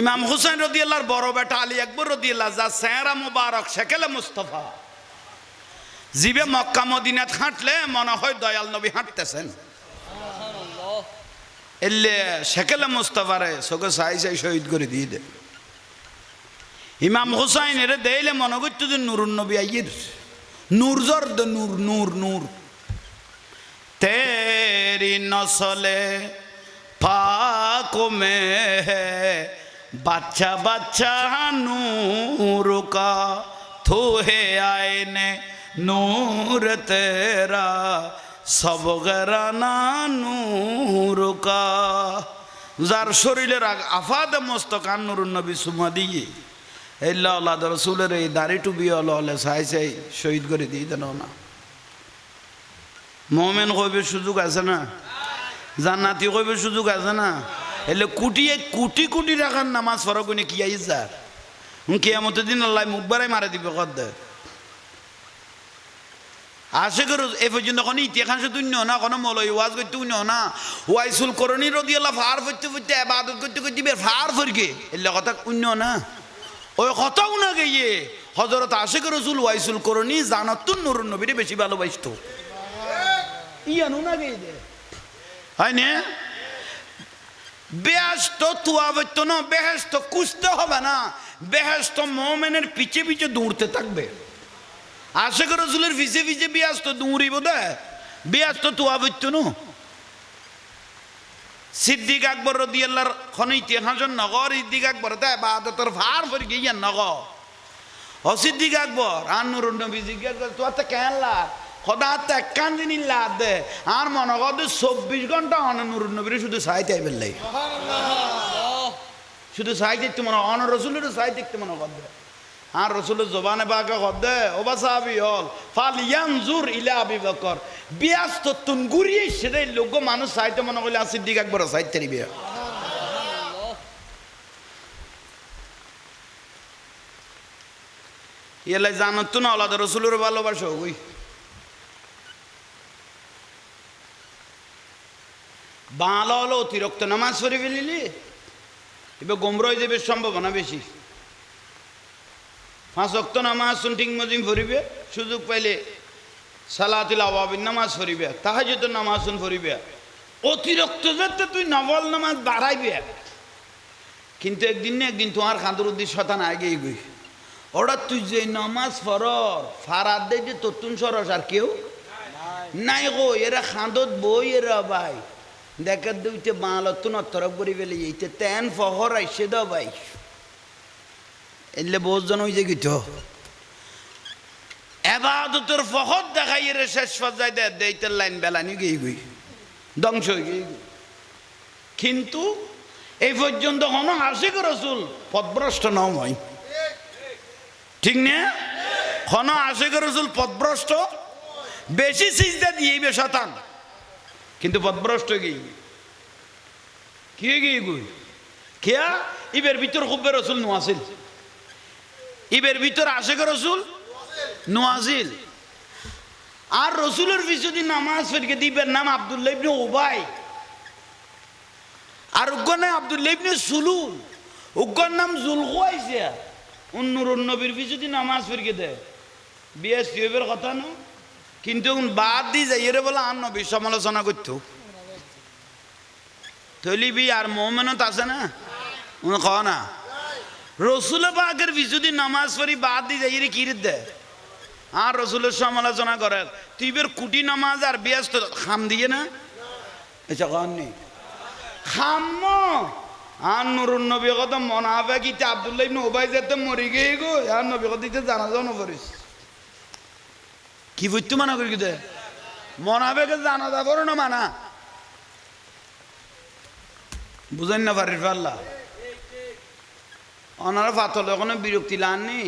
ইমাম হুসাইন রাদিয়াল্লাহর বড় বেটা আলী আকবর রাদিয়াল্লাহু যা চেহারা মুবারক শাকিলে মুস্তাফা জিবে মক্কা মদিনাত হাঁটলে মনে হয় দয়াল নবী হাঁটতেছেন সুবহানাল্লাহ এলে শাকিলে মুস্তাফারে সকে সাই শহীদ করে দিয়ে দে ইমাম হুসাইন এর দেইলে মনে করতে যে নূরুন নবী আইয়ের নূর জর্দ নূর নূর নূর তেরি নসলে पाक में है बच्चा बच्चा नूर का तू है आईने नूर तेरा सब गराना नूर का जार शरीरे राग आफाद मस्तकान नूर नबी सुमा दिए एल्ला औलाद रसूलेर এই দাড়ি টুপি হলে সাই সাই শহীদ করে দিয়ে দেন না মুমিন কইবে সুযোগ আছে না জান্নাতি কইবে সুযোগ আছে না এলে কোটি কোটি টাকার নামাজ পড়া কোনে কি আইজার কিয়ামতের দিন আল্লাহ মুখ বাড়াই মারা দিবে কদ আশা করো এ পর্যন্ত কোনো ইতিহাস তুন্য না কোনো মৌলবি ওয়াজ করতে উন্য না ওয়াইসুল করণী রাদিয়াল্লাহু ফার করতে করতে ইবাদত করতে করতে ফার ফরকে এলে কথা উন্য না ওই কথাও না গিয়ে হযরত আশিক রাসূল ওয়াইসুল করণী জান্নাতুন নূরুন নবীরে বেশি ভালোবাসতো ইয়ানো না গিয়ে দে হয় না বেহেশত তুয়াবত না বেহেশত কুছতে হবে না বেহেশত মুমিনের পিছে পিছে দৌড়তে থাকবে আশিক রাসূলের পিছে পিছে বেহেশত দৌড়িব দে বেহেশত তুয়াবত না সিদ্দিক আকবর রাদিয়াল্লাহু খন ইতিহাসন নগর সিদ্দিক আকবর তা ইবাদতের ফার ফর গিয়া নগর ও সিদ্দিক আকবর আর নূরুন নবী জিজ্ঞাসা তো তা কেনলা খোদা তে কান্দিনি লাদে আর মনে কর 24 ঘন্টা অন নূরুন নবীর শুধু সাইতে আইবেন লাই সুবহানাল্লাহ শুধু সাইতে দেখতে মনে অন রাসূলের সাইতে দেখতে মনে কর আর রাসূলের জবানে পাকে কদে ও বাসাবি হল ফালিয়ানজুর ইলা আবি বকর বিয়াস্ত তুন গুরিয়ে সেরে লোক মানুষ সাইতে মনে কইলে সিদ্দিক আকবর সাইতে রিবে সুবহানাল্লাহ ইলা জানত না আল্লাহ রাসূলের ভালোবাসা কই বাংলা হলো অতিরিক্ত নামাজ পড়ে ফেলিলি এবার গোমরা হয়ে যাবে সম্ভাবনা বেশি। 5 ওয়াক্ত নামাজ ঠিক মজিম পড়িবে, সুযোগ পাইলে সালাতুল আওয়াবিন নামাজ পড়িবে, তাহাজ্জুদের নামাজ পড়িবে, অতিরিক্ত যাতে তুই নফল নামাজ বাড়াইবে। কিন্তু একদিন না একদিন তোমার খাঁদর উদ্দিন শতান আগে গই ওরা তুই যে নামাজ পড়র ফারাদ দে যে ততুন সরস আর কেউ নাই গো। এরা খাঁদত বই এরা ভাই দেখে দুইতে বাঁলতুন অতরক করি ফেলে এইতে তেন ফহর আইসে দাও ভাই এলে বহুজন হয়ে যায় গিত এবাদতের ফহর দেখাই এর শেষ পর্যায়ে দেইতে লাইন বেলানি গিয়ে গই ধ্বংস হয়ে গিয়ে। কিন্তু এই পর্যন্ত কোনো আশিক রসুল পথভ্রষ্ট নয়, ঠিক না? কোনো আশিক রসুল পথভ্রষ্ট বেশি সিজদা দিয়ে শতান কিন্তু পথভ্রষ্ট গিয়ে কি গিয়ে গুই খেয়া ইবের ভিতর খুববে রসুল নোয়াছিল, ইবের ভিতর আশিক রসুল নোয়াছিল। আর রসুলের পিছনে নামাজ ফেরকে দিবের নাম আব্দুল্লাহ ইবনে উবাই, আর উগ্র নাম আব্দুল্লাহ ইবনে সুলুল, উগ্র নাম জুলখু আইছে। উন্নুর নবীর পিছনে নামাজ ফেরকে দেয় বিয়ে সিবের কথা না, কিন্তু বাদ দি যাইরে বলে আর নবীর সমালোচনা করতো তৈলিবি আর মোমেনত আছে না ক না রসুলের পাকের পিছনে নামাজ পড়ি বাদ দি যাইরে কি দেয় আর রসুলের সমালোচনা করে। তুই বের কুটি নামাজ আর ব্যস্ত খাম দিয়ে না এটা কন নেই খাম আর নুরুন নবী কথা মনে হবে কি আব্দুল্লাহ ইবনে উবাই যেতে মরি গিয়ে গো আর নবী কথা দিতে জানা যাও না করিস কি বুঝতে মানা করি কি মনে হবে জানা যাবো না মানা বুঝেন না পারিস পারলা ওনারা পাতলে ওখানে বিরক্তি লাননি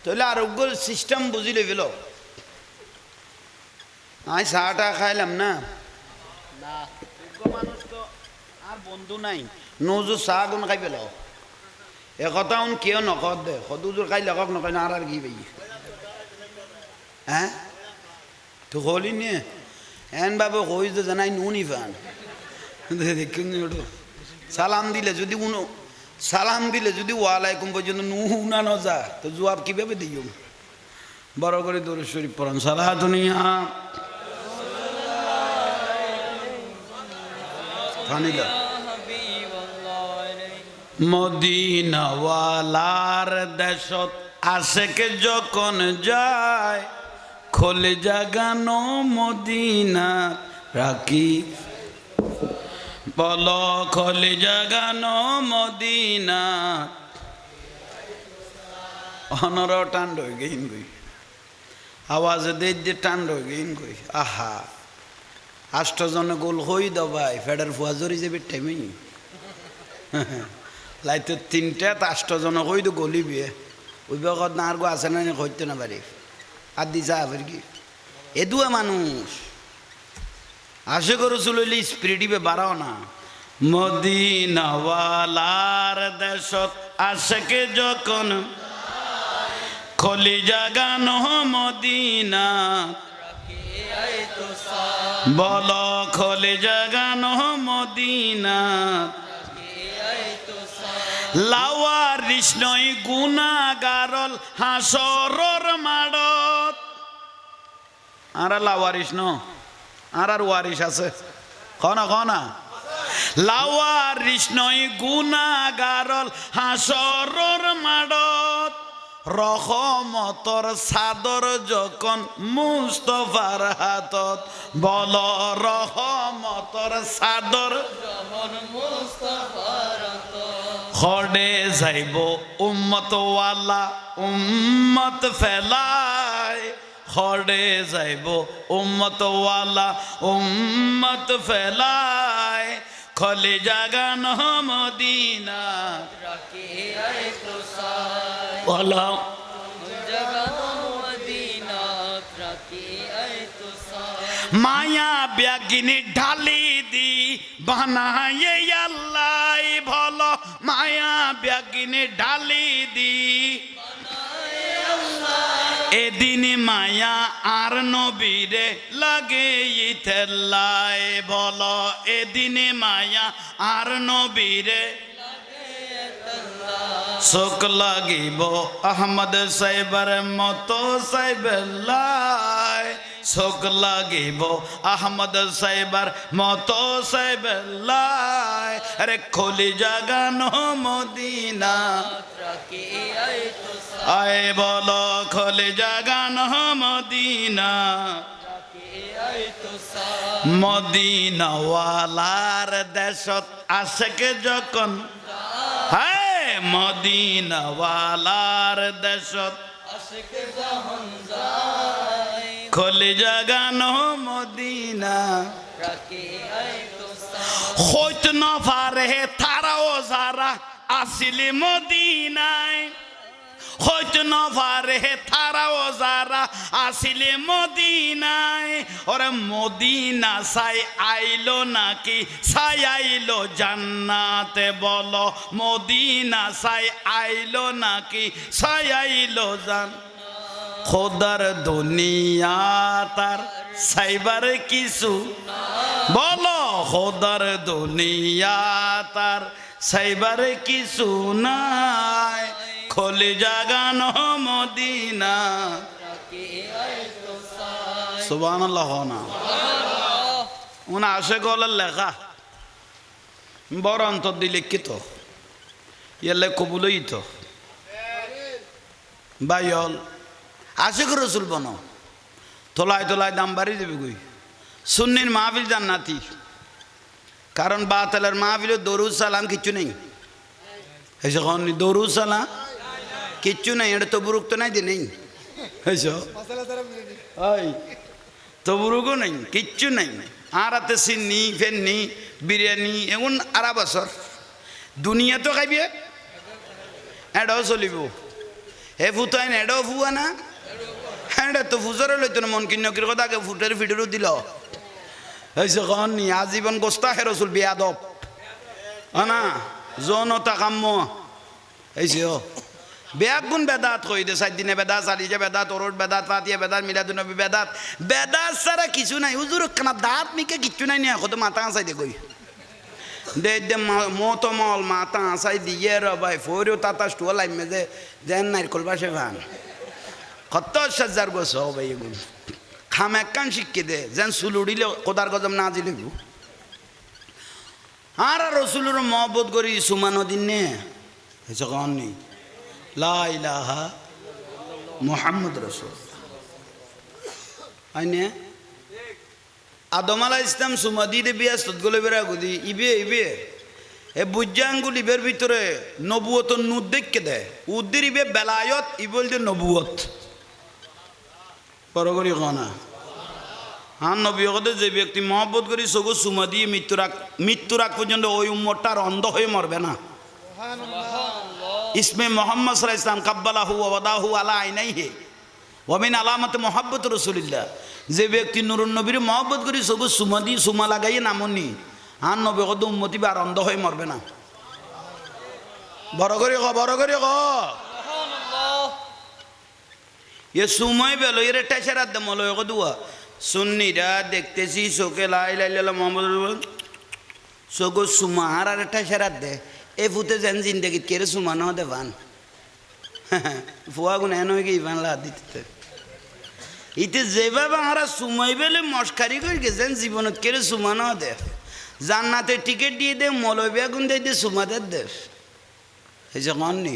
তাহলে আরোগ্য সিস্টেম বুঝিলে ফেল। আমি চাটা খাইলাম না মানুষ তো আর বন্ধু নাই নজু চাহ গুণ খাই পেল একথা উন কেউ নকত দে সদুজোর খাই লেখক নকয় না আর কি পাই হ্যাঁ তো হলি নে এন বাবু কই যে জানাই নুনি ফান সালাম দিলে যদি উনো সালাম দিলে যদি ওয়ালাইকুম পর্যন্ত নুনা ন যা তো জবাব কিভাবে দিও বড় করে দরুদ শরীফ পড়ান সালাতুনিয়া ফানিলা মদিনাওয়ালার দেশত আশেকে যখন যায় খোলে জাগানো মদিনা রাখি বল খোলে জাগানো মদিনা অনর টান্ড হয়ে গেইন গই আওয়াজ দে টান্ড হয়ে গেইন গই আহা 8 জন গোল হই দাও ভাই ফেডার ফুয়া জরি যাবে টাইমে লাইতে 3টা 8 জন হই তো গলিবে ওই বগত না আর গো আছে না হইতে না পারি আর দিছা আবার কি এ দুয়া মানুষ আশিক রাসূল হইলে স্পিরিটিবে বাড়াও না মদিনাওয়ালার দেশত আশেকে যখন খলি জাগানো মদিনা বল খলি জাগানো মদিনা লাওয়ার রিষ্ণই গুনাগারল হাসরর মাড়ত আর লাওয়ারিস ন আর ওয়ারিস আছে কনা লাওয়ারিস নয় গুনাগারল হাসরর মাড়ত রহমতর সাদর যখন মুস্তফার হাতত বল রহমতর সাদর যখন মুস্তফার খড়ে যাইব উম্মত ওয়ালা উম্মত ফেলায় খড়ে যাইব উম্মত ওয়ালা উম্মত ফেলায় খলে জাগানো মদিনা রাখে আয় তো সায় ওয়ালা জাগানো মদিনা রাখে আয় তো সায় মায়া ব্যাগিনী ঢালি দি বানায়ে আল্লাহ ভালো মায়া ব্যাগিনী ঢালি দি এদিন মায়া আর নবীরে লাগে ইতেল্লায় বল এদিন মায়া আর নবীরে চোখ লাগিব আহমদ সাহেবের মতো সাহেবেল্লাই চোখ লাগিব আহমদ সাহেবের মতো সাহেবেল্লাই আরে খোলি জাগানো মদিনা আয় বলো খোলি জাগানো মদিনা মদিনাওয়ালার দেশত আশেক যখন হ্যাঁ মদিনাওয়ালার দেশত খোলে জাগানো মদিনা হইত না পারে তারাও যারা আসিলি মদিনায় হইত না পারে তারাও যারা আসিলে মদিনায় ওরে মদিনা সাই আইলো নাকি সাই আইলো জান্নাতে বলো মদিনা সাই আইলো নাকি সাই আইলো জান খোদার দুনিয়া তার সাইবার কিছু বলো খোদার দুনিয়া তার সাইবার কিছু নাই খোলে জাগানো মদিনা সুবহানাল্লাহ না উনা আশে গলার লেখা বড় অন্তর দিয়ে লিখিত এলে কবুলই তো বাইল আশিক রসুল বনো তোলায় তোলায় দাম বাড়ি দেবে গই সুন্নির মাহফিল জান্নাতি কারণ বাতিলের মাহফিলে দরুদ সালাম কিচ্ছু নেই এসে দরুদ সালাম কিচ্ছু নেই এটা তবুরুক তো নাই যে নেই তবুরুকও নেই কিচ্ছু নেই আর হাতে সিন্নি ফেননি বিরিয়ানি এমন আড়া বছর দুনিয়া তো খাইবে এটাও চলিব হে ফুটাইন এটাও ফুয়া না হ্যাঁ তো ফুজরে লইতো না মন কিন্নকির কথা আগে ফুটের ফিটেরও দিল হয়েছে কন নি আজীবন গোস্তা হে রসুল বিয়াদব না যৌনতা কাম্য হয়েছে ও বেয়াগুন বেদাত কই দে 4 দিনে বেদাত চালিয়ে বেদাত ওরট বেদাত ফাতিয়া বেদাত মিলাদুন্নবী বেদাত বেদাত ছাড়া কিছু নাই হুজুর কেনা দাঁত মিকে কিচ্ছু নাই নিয়ে কত মাথা আসাই দে কই দে দে মতমল মাথা আসাই দিয়ে র ভাই ফোরিও তাতা স্টুয়া লাইমে যে যেন নারকল বাসে ভান কত সাজার গোছ ভাই এগুলো খাম একখান শিক্ষে দে যেন চুল উড়িলে কোদার গজম না দিলে আর রসুলের মহব্বত করি সুমানো দিন নে হেছে কন নেই লা ইলাহা মুহাম্মদ রাসূল আইনে আদম আলাইহিস সালাম সুমাদিতে বিয়াসত গলে বেরা গদি ইবে ইবে এ বুজ্জাঙ্গুল ইবের ভিতরে নবুয়ত নূর দেখকে দেয় উদ্দির ইবে বেলায়ত ইবল যে নবুয়ত বড় করি কনা হ্যাঁ নবী হতে যে ব্যক্তি মহব্বত করি সগো সুমা দিয়ে মৃত্যুর আগ পর্যন্ত ওই উম্মতটার অন্ধ হয়ে মরবে না ইসমে মোহাম্মদ সাল্লাল্লাহু আলাইহি ওয়াসাল্লাম কাব্বালাহু ওয়া ওয়াদাহু আলা আইনাইহি ওয়া মিন আলামাত মুহাব্বত রাসূলিল্লাহ যে ব্যক্তি নুরুন নবীর মহব্বত করি সগো সুমা দিয়ে সুমা লাগাইয়ে নামনি হ্যাঁ নবী হতে উম্মতি আর অন্ধ হয়ে মরবে না বড় করে এ সময় বেলো এর টেসারাত দে মলয় দুয়া সুন্নিরা দেখতেছি চোখে লাই লাইলা মোহাম্মদ চোখো সুমাহার আর টেসারাত দে এ ফুতে যেন জিন্দগিত কেড়ে সুমানো দে ভান ফুয়া গুণ এন হয়ে গিয়ে ভান লা দিতে ইতে যেভাবে আমরা সুমাই বেলে মস্কারি করে গেছেন জীবনত কেড়ে সুমানো দে জান্নাতে টিকিট দিয়ে দে মলয় বেগুন দে সুমাদের দে এই যে কন নি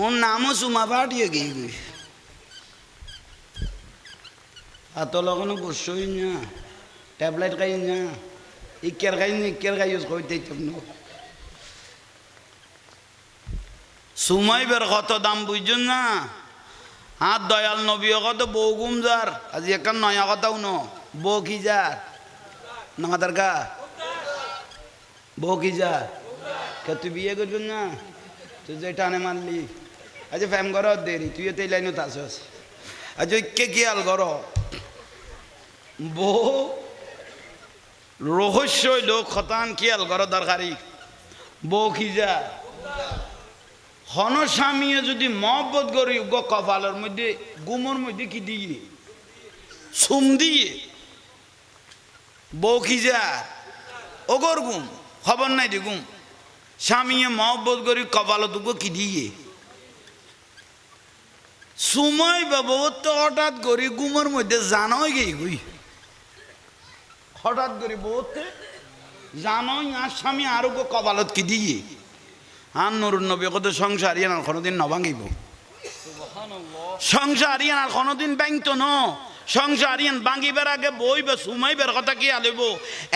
ওর নামও সুমা পাঠিয়ে গিয়ে atolo kono gusoi nya tablet kai nya ikker kai use koite chapno sumai ber কত দাম বুঝুন না আর দয়াল নবী কত বউ গুমজার আজ একান নয়া কথাও ন বউ কি যার নামাদার কা বউ কি যার কে তুই বিয়ে করবি না তুই যে টানে মারলি আজ ফ্যাম কর দেরি তুই তো এই লাইনত আসস আজ কে কি আল কর বউ রহস্য লোক খতান খেয়াল করো দরকারি বউ কি যা হন স্বামীয়ে যদি মহব্বত করি কপালের মধ্যে গুমর মধ্যে কি দিয়ে সুম দিয়ে বউ কি যা ওগর গুম খবর নাই দি গুম স্বামীয়ে মহব্বত করি কপালতুকো কি দিয়ে সময় বাবদ তো হঠাৎ করি ঘুমের মধ্যে জানোই গেই গুই হঠাৎ করি বলতে জানোই আর স্বামী আরো কপালত কি দিয়ে আর নুরুন নবী কত সংসার ইয়ান আর কোনোদিন ন ভাঙিব সংসার ইয়ান আর কোনোদিন ব্যাংত ন সংসার ইয়ান ভাঙিবার আগে বই বা সুমাইবার কথা কি আলিব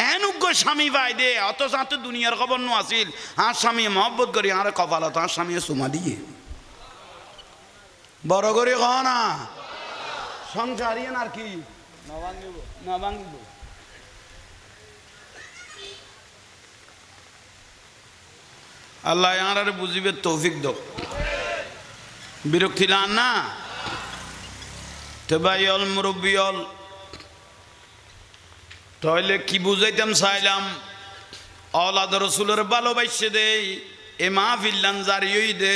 এন উগ্র স্বামী পাই দে অত সাথে দুনিয়ার খবর ন আসিল আর স্বামী মহব্বত করি আর কপালত আর স্বামী সুমা দিয়ে বড় করে ক না সংসার ইয়ান আর কি না ভাঙিব আল্লাহ আর বুঝিবে তৌফিক দো বিরক্তি লান না তো ভাই অল মুরব্বী অল তাহলে কি বুঝাইতাম চাইলাম অলাদ রসুলের ভালোবাসে দে এ মাহফিল্লান জারিয়ই দে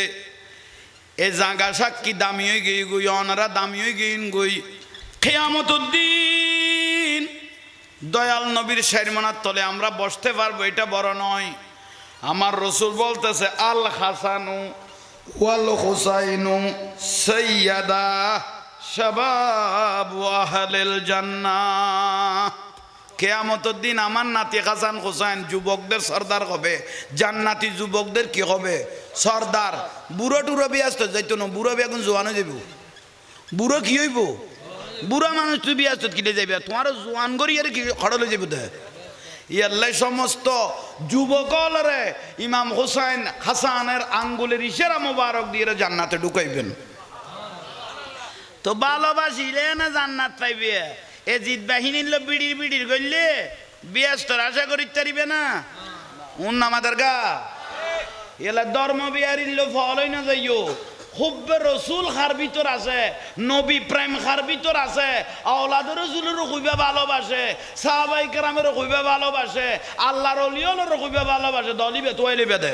এ জাগা সাক্ষী দামি হয়ে গই গই অনারা দামি হয়ে গেইন গই কিয়ামতের দিন দয়াল নবীর শাইরমানার তলে আমরা বসতে পারবো এটা বড় নয় আমার রসুল বলতেছে আল হাসানু ওয়াল হুসাইনু সাইয়্যিদা শাবাব আহলিল জান্নাহ কিয়ামতের দিন আমার নাতি হাসান হুসাইন যুবকদের সর্দার হবে জান্নাতি যুবকদের কি হবে সর্দার বুড়ো টুড়ো বিয়াস্ত যাইতো না বুড়ো বি এখন জোয়ানো যাব বুড়ো কি হইব বুড়া মানুষ তুই বিয়াস্ত কিনে যাবি তোমার জোয়ান করি আর কি খড়লে যাব দে ইয়াল্লাই সমস্ত যুবকলরে ইমাম হুসাইন হাসানের আঙ্গুলের ইশারা মোবারক দিয়ে জান্নাতে ঢুকাইবেন তো ভালোবাসিলে না জান্নাত পাইবে এ জিত বাহিনীর লোক বিড়ির বিড়ির করলে বিয়াস্তর আশা করিতে পারিবে না উন আমাদের গা এলা ধর্ম বিহারির লোক ফলই না যাইও হুব্বে রসুল খার ভিতর আছে নবী প্রেম খার ভিতর আছে আওলাদ রসুলেরও কইবা ভালোবাসে সাহাবাই কেরামেরও কইবা ভালোবাসে আল্লাহর ওলিয়রও কইবা ভালোবাসে দলিবে তোয়াইলিবে দে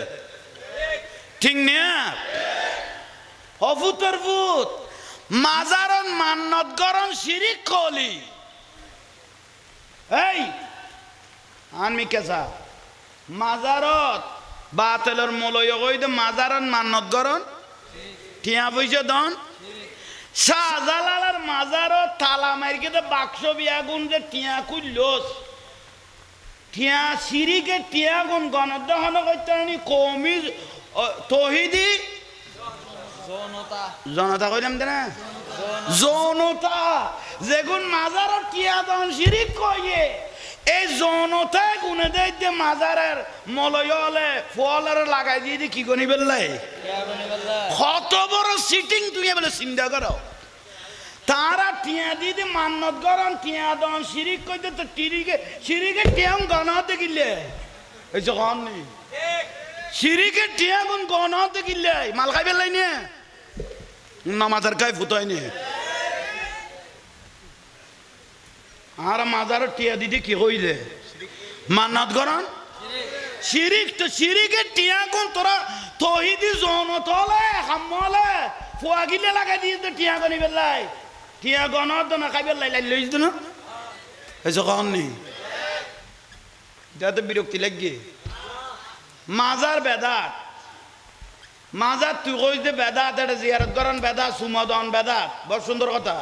ঠিক না অফুতর ফুত মাজারন মান্নত গরম শিরিক কলি এই আনমি কেসা মাজারত বাতেলের মলয় কইতে মাজারন মান্নত গরম টিয়া পয়সা দন শাহজালালের মাজারত তালা মারিকে বাক্স বিয়াগুন যে টিয়া কুলস টিয়া সিরিকে টিয়া গুন গণদহন করতে কমি তহিদি জনতা কইলাম না জনতা যেগুন মাজারত টিয়া দন সিরিক কইয়ে এই জনতায় গুনে দেয় যে মাজারের মলয়লে ফলের লাগাই দিয়ে কি গনি বেললাই কত বড় সিটিং তুমি বলে চিন্তা করো তারা টিয়া দিয়ে মান্নত গরম টিয়া দন সিরিক কইতে তো টিরিকে সিরিকে টিয়াম গণাতে গিলে এই যে গণ নেই সিরিকে টিয়া গুন গণাতে গিলে মাল খাই বেলাই নিয়ে নামাজের কাই ফুটাই নিয়ে আর মাজারত টিয়া দিদি কি হইলে মান্নাত গরন শিরিক তো শিরিকের টিয়া কোন তোরা তহিদি জনত হলে হামলে ফুয়া গিলে লাগাই দিয়ে তো টিয়া গনি বেলাই টিয়া গনত না খাই বেলাই লইছ না এই যখন নেই যাতে বিরক্তি লাগবে মাজার বেদাত মাজার তুই কইস যে বেদাত এটা জিয়ারত করেন বেদাত সুমদন বেদাত বড় সুন্দর কথা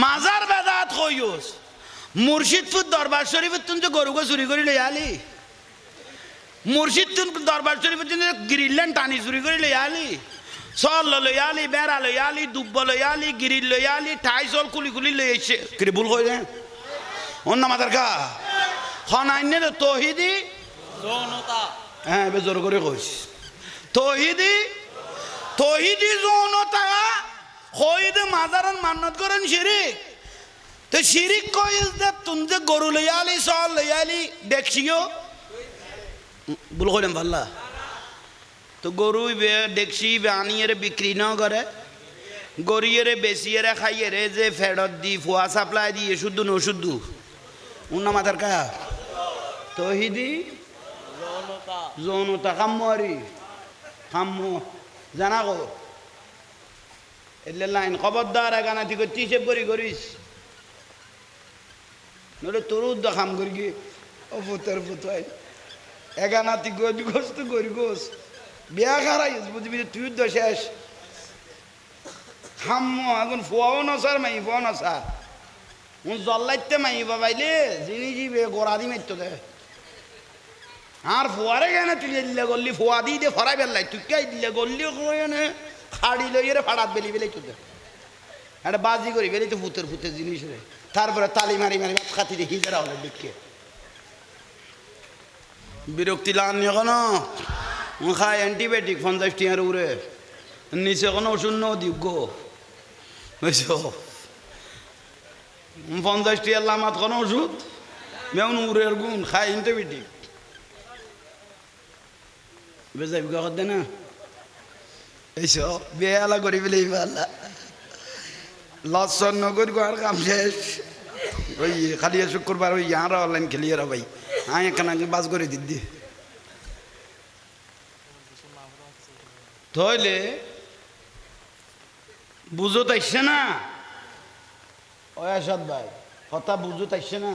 মাজার বেদাত কইস মুর্শিদপুর দরবার শরীফের তুমি যে গরুকে চুরি করে লই আলি মুর্শিদপুর দরবার শরীফের তুমি গ্রিলল্যান্ড টানি চুরি করে লই আলি চল লই আলি বেড়া লই আলি দুব্ব লই আলি গিরিল লই আলি ঠাই চল কুলি কুলি লই এসে কি ভুল কই রে অন্য মাদার কা খনাইনে তহিদি জনতা হ্যাঁ বে জোর করে কইস তহিদি তহিদি জনতা কইদে মাজারন মান্নত করেন শিরিক তো শিরিক কইস দে তুমি যে গরু লই আলি চল লই আলি দেখছিও ভুল কইলাম ভাল্লা তো গরু দেখছি আনিয়ে বিক্রি না করে গরিয়ে বেশিয়ে খাইয়ে রে যে ফেরত দি ফুয়া সাপ্লাই দিয়ে শুদ্ধ ন শুদ্ধ উন্না মাথার কা তহিদি জনতা খাম্মারি খাম্ম জানা গো এলে লাইন খবরদার গানা তুই করতে হিসেব করি করিস নলে তোর উদ্যোগ খাম করি ও ফুতের ফুতাই এগানাতি গোজ গোস তো গরি গোস বিয়া খারাইস বুঝবি তুই তো শেষ খাম্ম এখন ফুয়াও নসার মাই ফুয়াও নসার জল্লাইতে মাই বাবাইলে যিনি জিবে গোড়া দি মারতো দে আর ফুয়ারে কেন তুই দিলে গল্লি ফুয়া দি দে ফরাই বেলাই তুই কে দিলে গল্লি নে খাড়ি লইয়ে ফাড়াত বেলি বেলাই তুই একটা বাজি করি বেলি তো ফুতের ফুতের জিনিস রে তারপরে তালি মারি মারি ভাত খাতি দেখি যারা হলে দেখে বিরক্তি লান এখনো খায় অ্যান্টিবায়োটিক 50 টিয়ার উড়ে নিচে কোনো ওষুধ ন দিগ বুঝছ 50 টিয়ার লামাত কোনো ওষুধ মেউন উড়ের গুণ খায় অ্যান্টিবায়োটিক বেজাই বিঘা দে না এইসব বেয়ালা করি বলে লসন নগর আর কাম শেষ ওই খালি শুক্রবার ওই ইয়ারা অনলাইন খেলিয়ে ভাই আয় এখানে বাস করে দিদি তাহলে বুঝো তাইছে না ওয়াসাদ ভাই কথা বুঝো তাইছে না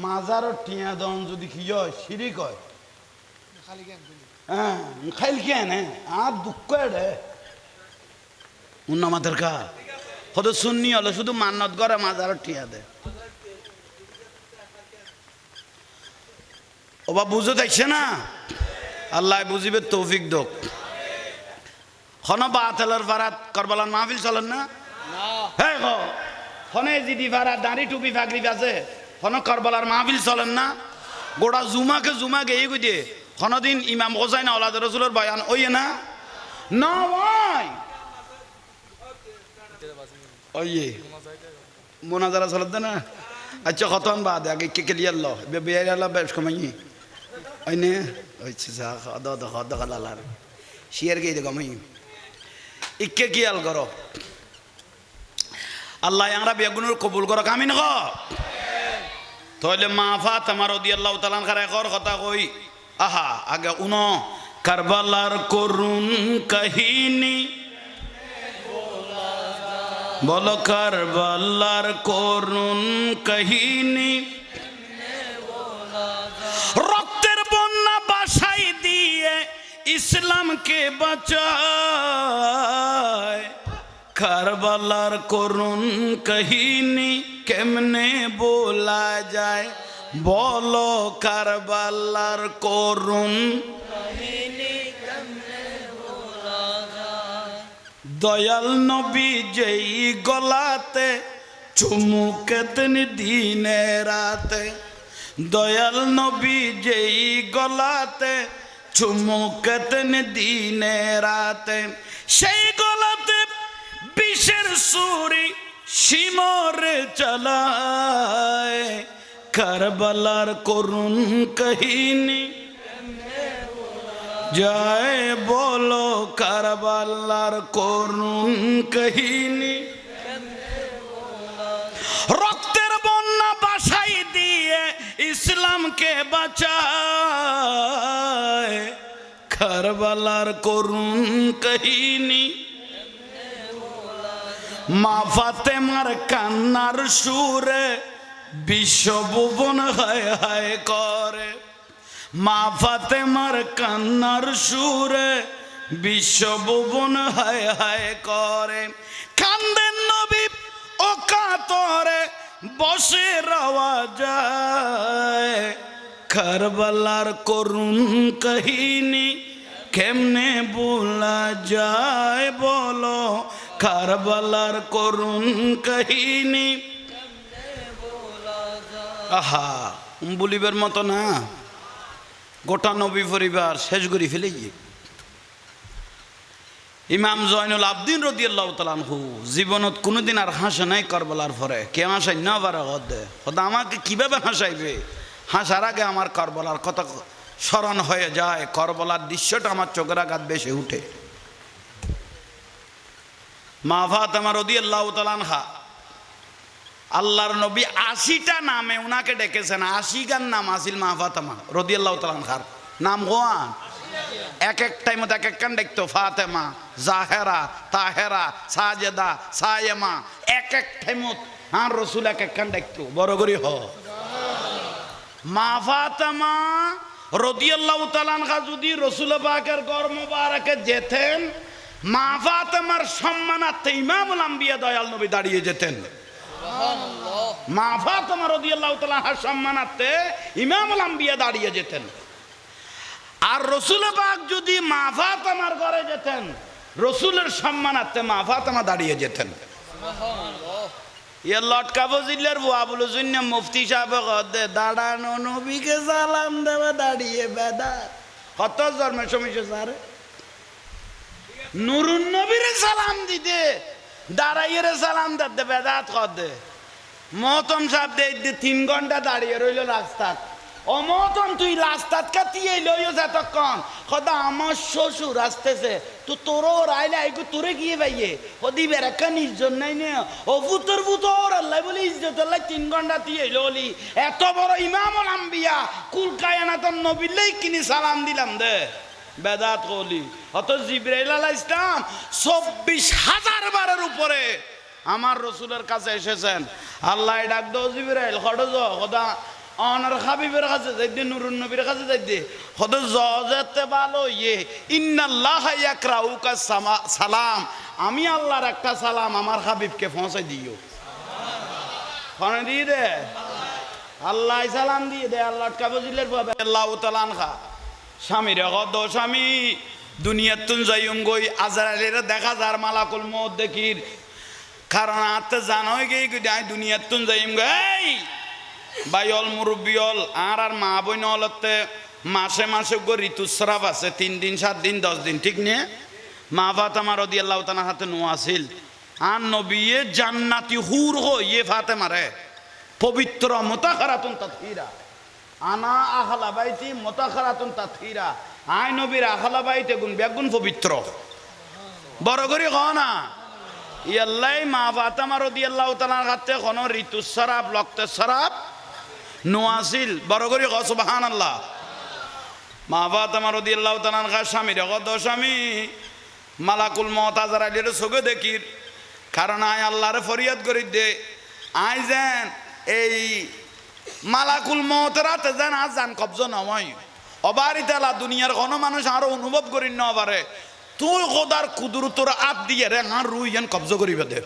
মাজারও টিয়া দন যদি কি হয় শিরিক হয় হ্যাঁ খাইল কেন আর দুঃখ রে উন্নমাদের কা হয়তো শুননি হলো শুধু মান্নত করে মাজারও টিয়া দেয় ওবা বুঝো দেখছে না আল্লাহ বুঝিবে তৌফিক দোক হনো বাতেলের ফারাত করবালার মাহফিল চলেন না হ্যাঁ গো হনে জিডি ফারাত দাঁড়ি টুপি ফাগরি আছে হনো করবালার মাহফিল চলেন না গোটা জুমাকে এই দিয়ে হনো দিন ইমাম হোসাইন আওলাদ রসুলের বয়ান ওই না না ভাই ওই মোনাজারা চলত না আচ্ছা কতন বাদ আগে কে ক্লিয়ার ল বেয়ার আলা বেশ কমাই ওই নে ওই খদ খালার শিয়ার গিয়ে কমাই ইকে কি আল করো আল্লাহ আমরা বেগুনের কবুল করো কামিন গ তাহলে মা ফাতেমা রাদিয়াল্লাহু তাআলা আনহার একর কথা কই আহা আগে উনো কারবালার করুণ কাহিনী বলো কারবালার করুণ কাহিনী রক্তের বন্যা বাসাই দিয়ে ইসলামকে বাঁচায় কারবালার করুণ কাহিনী কেমনে বলা যায় বলো কারবালার করুণ কাহিনী কেমনে বলা যায় দয়াল নবী যেই গলাতে চুমুকেতেন দিনে রাতে দয়াল নবী যেই গলাতে চুমুকেতেন দিনে রাতে সেই গলাতে বিষের সুরি শিমরে চালায় কারবালার করুণ কাহিনী যায় বলো কারবালার করুণ কাহিনী রক্তের বন্যা বাসাই দিয়ে ইসলামকে বাঁচায় কারবালার করুণ কাহিনী মা ফাতেমার কান্নার সুরে বিশ্বভুবন হায় হায় করে মা ফাতেমার কান্নার সুরে বিশ্বভুবন হায় হায় করে কান্দেন নবী ও কাতরে বসে রওয়া যায় কারবালার করুণ কাহিনী কেমনে বলা যায় বলো কারবালার করুণ কাহিনী আহা বলিবার মতো না গোটা নবী পরিবার শেষ করে ফেলে গিয়ে ইমাম জয়নুল আবদিন রাদিয়াল্লাহু তাআলা আনহু জীবনত কোনোদিন আর হাসে নাই কারবালার পরে কে হাসাই না পারে খোদা আমাকে কিভাবে হাসাইবে হাসার আগে আমার কারবালার কথা স্মরণ হয়ে যায় কারবালার দৃশ্যটা আমার চোখের আঘাত বেশি উঠে মা ফাতেমা রাদিয়াল্লাহু তাআলা আনহা আল্লাহর নবী 80টা নামে উনাকে ডেকেছেন 80 গান নাম আসিল মা ফাতেমা রাদিয়াল্লাহু তাআলা আনহার নাম গোয়ান এক এক টাইমত এক এক কান দেখতো ফাতেমা জাহেরা তাহেরা সাজেদা সায়েমা এক এক টাইমত আর রসুল এক এক কান দেখতো বড় করি হ মা ফাতেমা রাদিয়াল্লাহু তাআলা আনহা যদি রাসূল পাকের ঘর মোবারকে যেতেন, মা ফাতেমার সম্মানার্থে ইমামুল আম্বিয়া দয়াল নবী দাঁড়িয়ে যেতেন। মা ফাতেমা রাদিয়াল্লাহু তাআলা আনহার সম্মানার্থে ইমামুল আম্বিয়া দাঁড়িয়ে যেতেন। আর রাসূল পাক যদি মা ফাতেমার ঘরে যেতেন, রাসূলের সম্মানার্থে মা ফাতেমা দাঁড়িয়ে যেতেন। ইয়া লটকা ফজিলের বুয়াবুল জন্য মুফতি সাহেব কদে দাঁড়ানো নবীকে সালাম দেওয়া দাঁড়িয়ে বেদাত। কত জন্মের সমস্যা স্যার, নুরুন নবীরে সালাম দিতে দাঁড়াইয়ে সালাম দিতে বেদাত কদে। মহতম সাহেব দে 3 ঘন্টা দাঁড়িয়ে রইল রাস্তাত। ও মহতম তুই রাস্তাত কাটিয়ে লইও যতক্ষণ খোদা আমার শ্বশুর আসতেছে তো তোরও রাইলে আইগো তোরে গিয়ে ভাইয়ে ওদি বেরাক্কা নির্জন নাই নে ও পুতর পুতর আল্লাহ বলে ইজ্জত আল্লাহ 3 ঘন্টা দিয়ে ললি এত বড় ইমামুল আম্বিয়া কুল কায়নাতুন নবীলাই কিনি সালাম দিলাম দে বেদাত কলি। অত জিবরাইল আলাইহিস সালাম 24,000 বারের উপরে আমার রাসূলের কাছে এসেছেন। আল্লাহ ডাক দাও জিবরাইল খড় যাও খোদা অনার হাবিবের কাছে যাইতে, নুরুন নবীর কাছে যাইতে খোদা জজতে ভালো ইয়ে ইন্নাল্লাহ ইয়াকরাউকা সালাম, আমি আল্লাহর একটা সালাম আমার হাবিবকে পৌঁছাই দিও। ফোনে দিয়ে দে আল্লাহ সালাম দিয়ে দে। আল্লাহ কাবজিলের বাবা আল্লাহ তাআলা আনহা স্বামীর কদ স্বামী দুনিয়াতুন যাইম গই আজরাইলের দেখা যার মালাকুল মউত দেখির কারণ আতে জানোই গই আই দুনিয়াতুন যাইম গই বাইল মুরব্বিয়ল আর মা বইন হলতে মাসে মাসে গো ঋতুস্রাব আছে 3 দিন 7 দিন 10 দিন ঠিক নিয়ে মা ফাতেমা রাদিয়াল্লাহু তাআলা হাতে নো আছিল আর নবিয়ে জান্নাতি হুর হইয়ে ফাতেমারে পবিত্র মুতাখারাতুন তাতহিরা আনা আহলা বাইতি মুতাখারাতুন তাতহিরা আই নবীর আহলা বাইতে গুণ বেগুন পবিত্র বড় করে কও না ইয়াল্লাই মা ফাতেমা রাদিয়াল্লাহু তাআলার হাতে কোন ঋতুস্রাব রক্তস্রাব নোয়াসিল বড় করে কও সুবহানাল্লাহ। মা ফাতেমা রাদিয়াল্লাহু তাআলার স্বামীর কত স্বামী মালাকুল মউত আজরাইলের চোখে দেখির কারণ আয় আল্লাহরে ফরিয়াদ করি দে আই যেন এই মালাকুল মউতের হাতে যেন আজ জান কবজা নয় অবারিতালা দুনিয়ার কোনো মানুষ আরো অনুভব করি না পারে তুই খোদার কুদরতর হাত দিয়ে রে আর রুই যেন কবজা করিবে দে।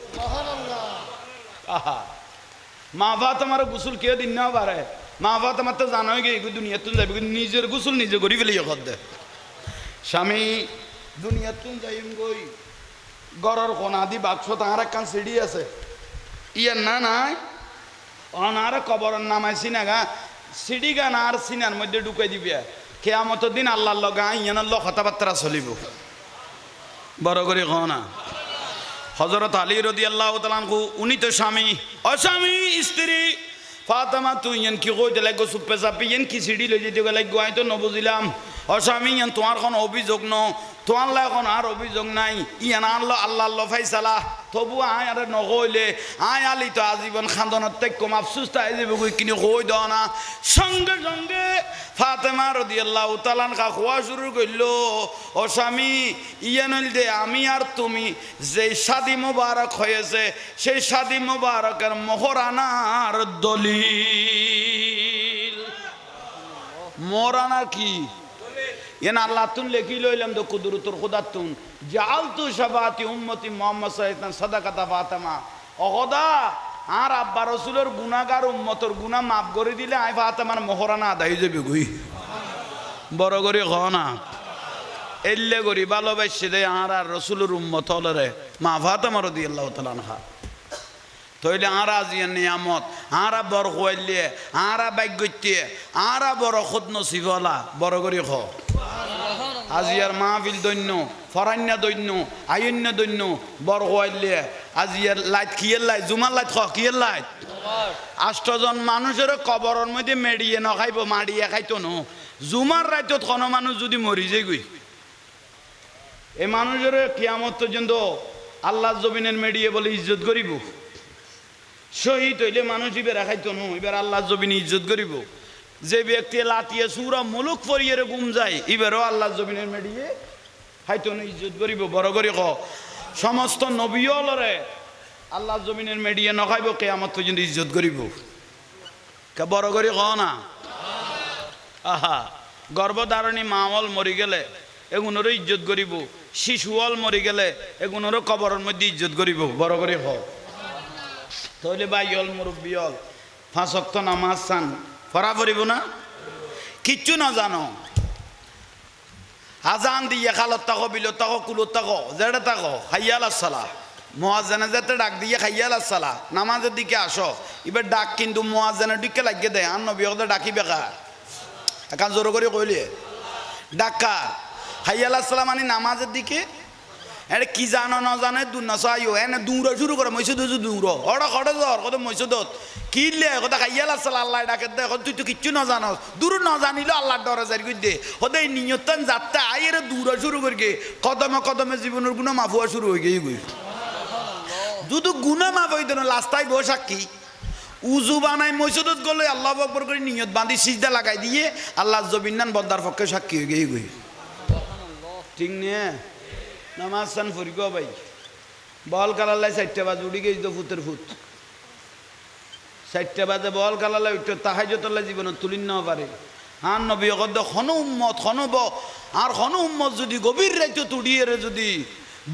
মা ফাতেমার গোসল কে দিন না পারে মা ফাতেমার তো জানোই গে দুনিয়াতুন যাইবে কিন্তু নিজের গোসল নিজে করি ফেলি কর দে। স্বামী দুনিয়াতুন যাইম গই গরর কোনা দি বাক্স তাহার একখান সিঁড়ি আছে ইয়ার না নাই অনার কবরের নামাইছি না গা সিঁড়ি গান আর সিনার মধ্যে ঢুকাই দিবে কিয়ামতের দিন আল্লাহর লগা ইয়ানার লগ কথাবার্তা চলিব বড় করে কও না। হযরত আলী রাদিয়াল্লাহু তাআলা আনহু উনি তো স্বামী অস্বামী স্ত্রী ফাতেমা তুই ইয়ান কি কই দিলে গো সুপে চাপি ইয়ান কি সিঁড়ি লই যেতে গেলে গোয়াই তো নবুঝিলাম অস্বামী ইয়ান তোমার কোন অভিযোগ ন তোমার লাই এখন আর অভিযোগ নাই ইয়ান আনলো আল্লাহ ফাইসালা তবু আয় আর নকইলে আয় আলি তো আজীবন খান্দনত তাই কম আফসুস তাই যাবে কিনে কই দাও না। সঙ্গে সঙ্গে ফাতেমা রাদিয়াল্লাহু তাআলা আনহা খোয়া শুরু করল ও স্বামী ইয়ান দে আমি আর তুমি যে শাদী মুবারক হয়েছে সেই শাদী মুবারকের মোহরানার দলিল মোহরানা কি এন আল্লাহ তুন লেখি লইলাম তো কুদরতুর খুদাতুন জাআলতু শাফাতি উম্মতি মুহাম্মদ সাল্লাল্লাহু আলাইহি সাদাকাতা ফাতেমা ও খোদা আর আব্বা রাসূলের গুনাহগার উম্মতর গুনাহ maaf করে দিলে আই ফাতেমার মোহরানা আদায় যাবে কই বড় করে কও না এল্লে করি ভালোবাসে দে আর রাসূলের উম্মত হলরে মা ফাতেমা রাদিয়াল্লাহু তাআলা আনহা তইলে আর আজিয়ার নিয়ামত আর বড় হইলে আর ভাগ্যতে আর বড় খুদ নসিবলা বড় করে কও আজিয়ার মাহফিল দৈন্য ফরান্না দৈন্য আইন্য দৈন্য বড় হইলে আজিয়ার লাইট কিয়ের লাইট জুমার লাইট খ কিয়ের লাইট 8 জন মানুষের কবরের মধ্যে মেডিয়ে নখাইব মাড়িয়ে খাইতো ন জুমার রাইতত কোনো মানুষ যদি মরি যায় গই এই মানুষের কিয়ামত পর্যন্ত আল্লাহ জমিনের মেডিয়ে বলে ইজ্জত করিব শহীদ হইলে মানুষ ইবে রাখাইতো ন এবার আল্লাহ জমিনে ইজ্জত করিব যে ব্যক্তি লাতিয়ে সুরা মুলুক পরিয়ে গুম যায় এবারও আল্লাহ জমিনের মেডিয়ে হাইতো ন ইজ্জত করিব বড় করে ক সমস্ত নবীলরে আল্লাহ জমিনের মেডিয়ে নখাইব কিয়ামত পর্যন্ত ইজ্জত করিব কে বড় করে ক না আহা গর্ভধারণী মা হল মরি গেলে এগুলোরও ইজ্জত করিব, শিশু হল মরি গেলে এগুলোরও কবরের মধ্যে ইজ্জত করিব, বড় করে হোক। তাহলে ভাই হল মুরব্বী হল 5 ওয়াক্ত নামাজ চান পড়া পড়িব না? কিচ্ছু না জানো, আজান দিয়ে খালত তাকো বিলত তাকো কুলত তাকো যেটা তাকো হাইয়াল আসসালা, মুয়াজ্জিনে যেতে ডাক দিয়ে হাইয়াল আসসালা, নামাজের দিকে আসো। এবার ডাক কিন্তু মুয়াজ্জিনের দিকে লাগিয়ে দেয়, আর নবী ওদের ডাকি বেকা একান জোর করে কইলে ডাক্কা হাইয়াল আসসালা মানে নামাজের দিকে। এটা কি জানো না জানে দূর না চাইও এনে দৌড়া শুরু করে মৈসুদ দৌড়ো ওটা কটে জ্বর কত মৈসুদত কিনলে কথা খাইয়াল আসসালা আল্লাহ ডাকে দে তুই তো কিচ্ছু না জানো, দূর না জানিলে আল্লাহর ডরে যাই কই দে ওদের নিয়তন যাত্রা আইয়ের দৌড়া শুরু করি গে কদমে কদমে জীবনের গুণা মাফ হওয়া শুরু হয়ে গিয়ে গই। যদি গুণা মাফ হইত না লাস্টাই বউ সাক্ষী উজু বানাই মৈসুদত গলে আল্লাহ আকবর করে নিয়ত বাঁধি সিজদা লাগাই দিয়ে আল্লাহ জবিনান বদ্দার পক্ষে সাক্ষী হয়ে গিয়ে গই। ঠিক নিয়ে নামাজ চান ফুরিগ ভাই বল কালাল্লাই 4টা বাজে উঠি গেছি তো ফুতের ফুত 4টা বাজে বল কালাল্লাই উঠতে তাহাজ্জুদুল্লাহ জীবনে তুলিন না পারে। হান নবী কদ খন উম্মত খন ব আর খন উম্মত যদি গভীর রাইতে তুড়িয়ে যদি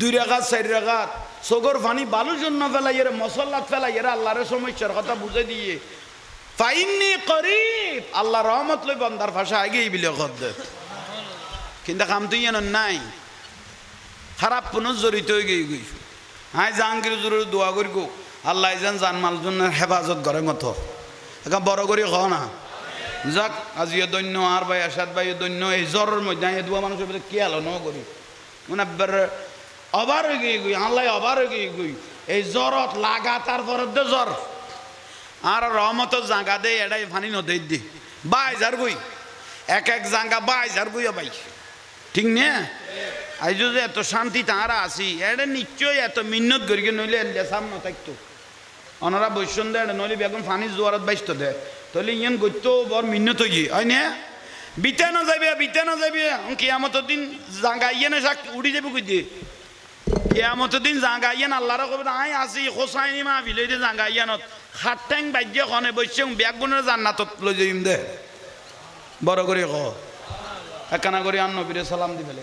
2 রাকাত 4 রাকাত সগর ফানি বালুর জন্য ফেলাই এর মসল্লাত ফেলাই এর আল্লাহর সমস্যার কথা বুঝে দিয়ে ফাইন্নি করিব আল্লাহ রহমত লই বান্দার ভাষা আগেই বিলে কদ কিন্তু কাম তুই এন নাই খারাপ পুনঃ জড়িত হয়ে গিয়ে গই। হাই জাহাঙ্গীর জোরের দোয়া করি গো আল্লাহ যেন জানমাল জন্য হেফাজত করে মতো এখন বড় করে খ না যাক আজিও দৈন্য আর ভাই আসাদ ভাই দৈন্য এই জ্বরের মধ্যে এই দোয়া মানুষের মধ্যে কে আলো ন করি মানে অবার হয়ে গিয়ে গই আল্লাহ অবার হয়ে গিয়ে গই এই জ্বরত লাগা তারপর জ্বর আর রহমত জাগা দে এটাই ফানি নদী দি 22,000 বই এক জাঙ্গা 22,000 বই ভাই ঠিক নে আজ যে এত শান্তি তাঁরা আসি এটা নিশ্চয়ই এত মিন্নত করি নইলে লেসাম না থাকতো ওনারা বৈষ্ণ দেয় নইলে বেগুন ফানি জোয়ারত বাইসত দেয় তাহলে ইয়ান গইতো বড় মিন্নত হয়ে হয় না বিতে না যাবে কিয়ামতের দিন জাঙ্গা ইয়ে শাক উড়ি যাবে কই দিয়ে কিয়ামতের দিন জাঙ্গা ইয়ান আল্লাহর কবে আই আসি হোসাইনি মা বিলে দিয়ে জাঙ্গা ইয়ানত হাত ট্যাং বাজ্য খনে বৈশ্য বেগুনের জান্নাতত লই যাইম দে বড় করে ক একখানা করে আন নবীরে সালাম দি ফেলে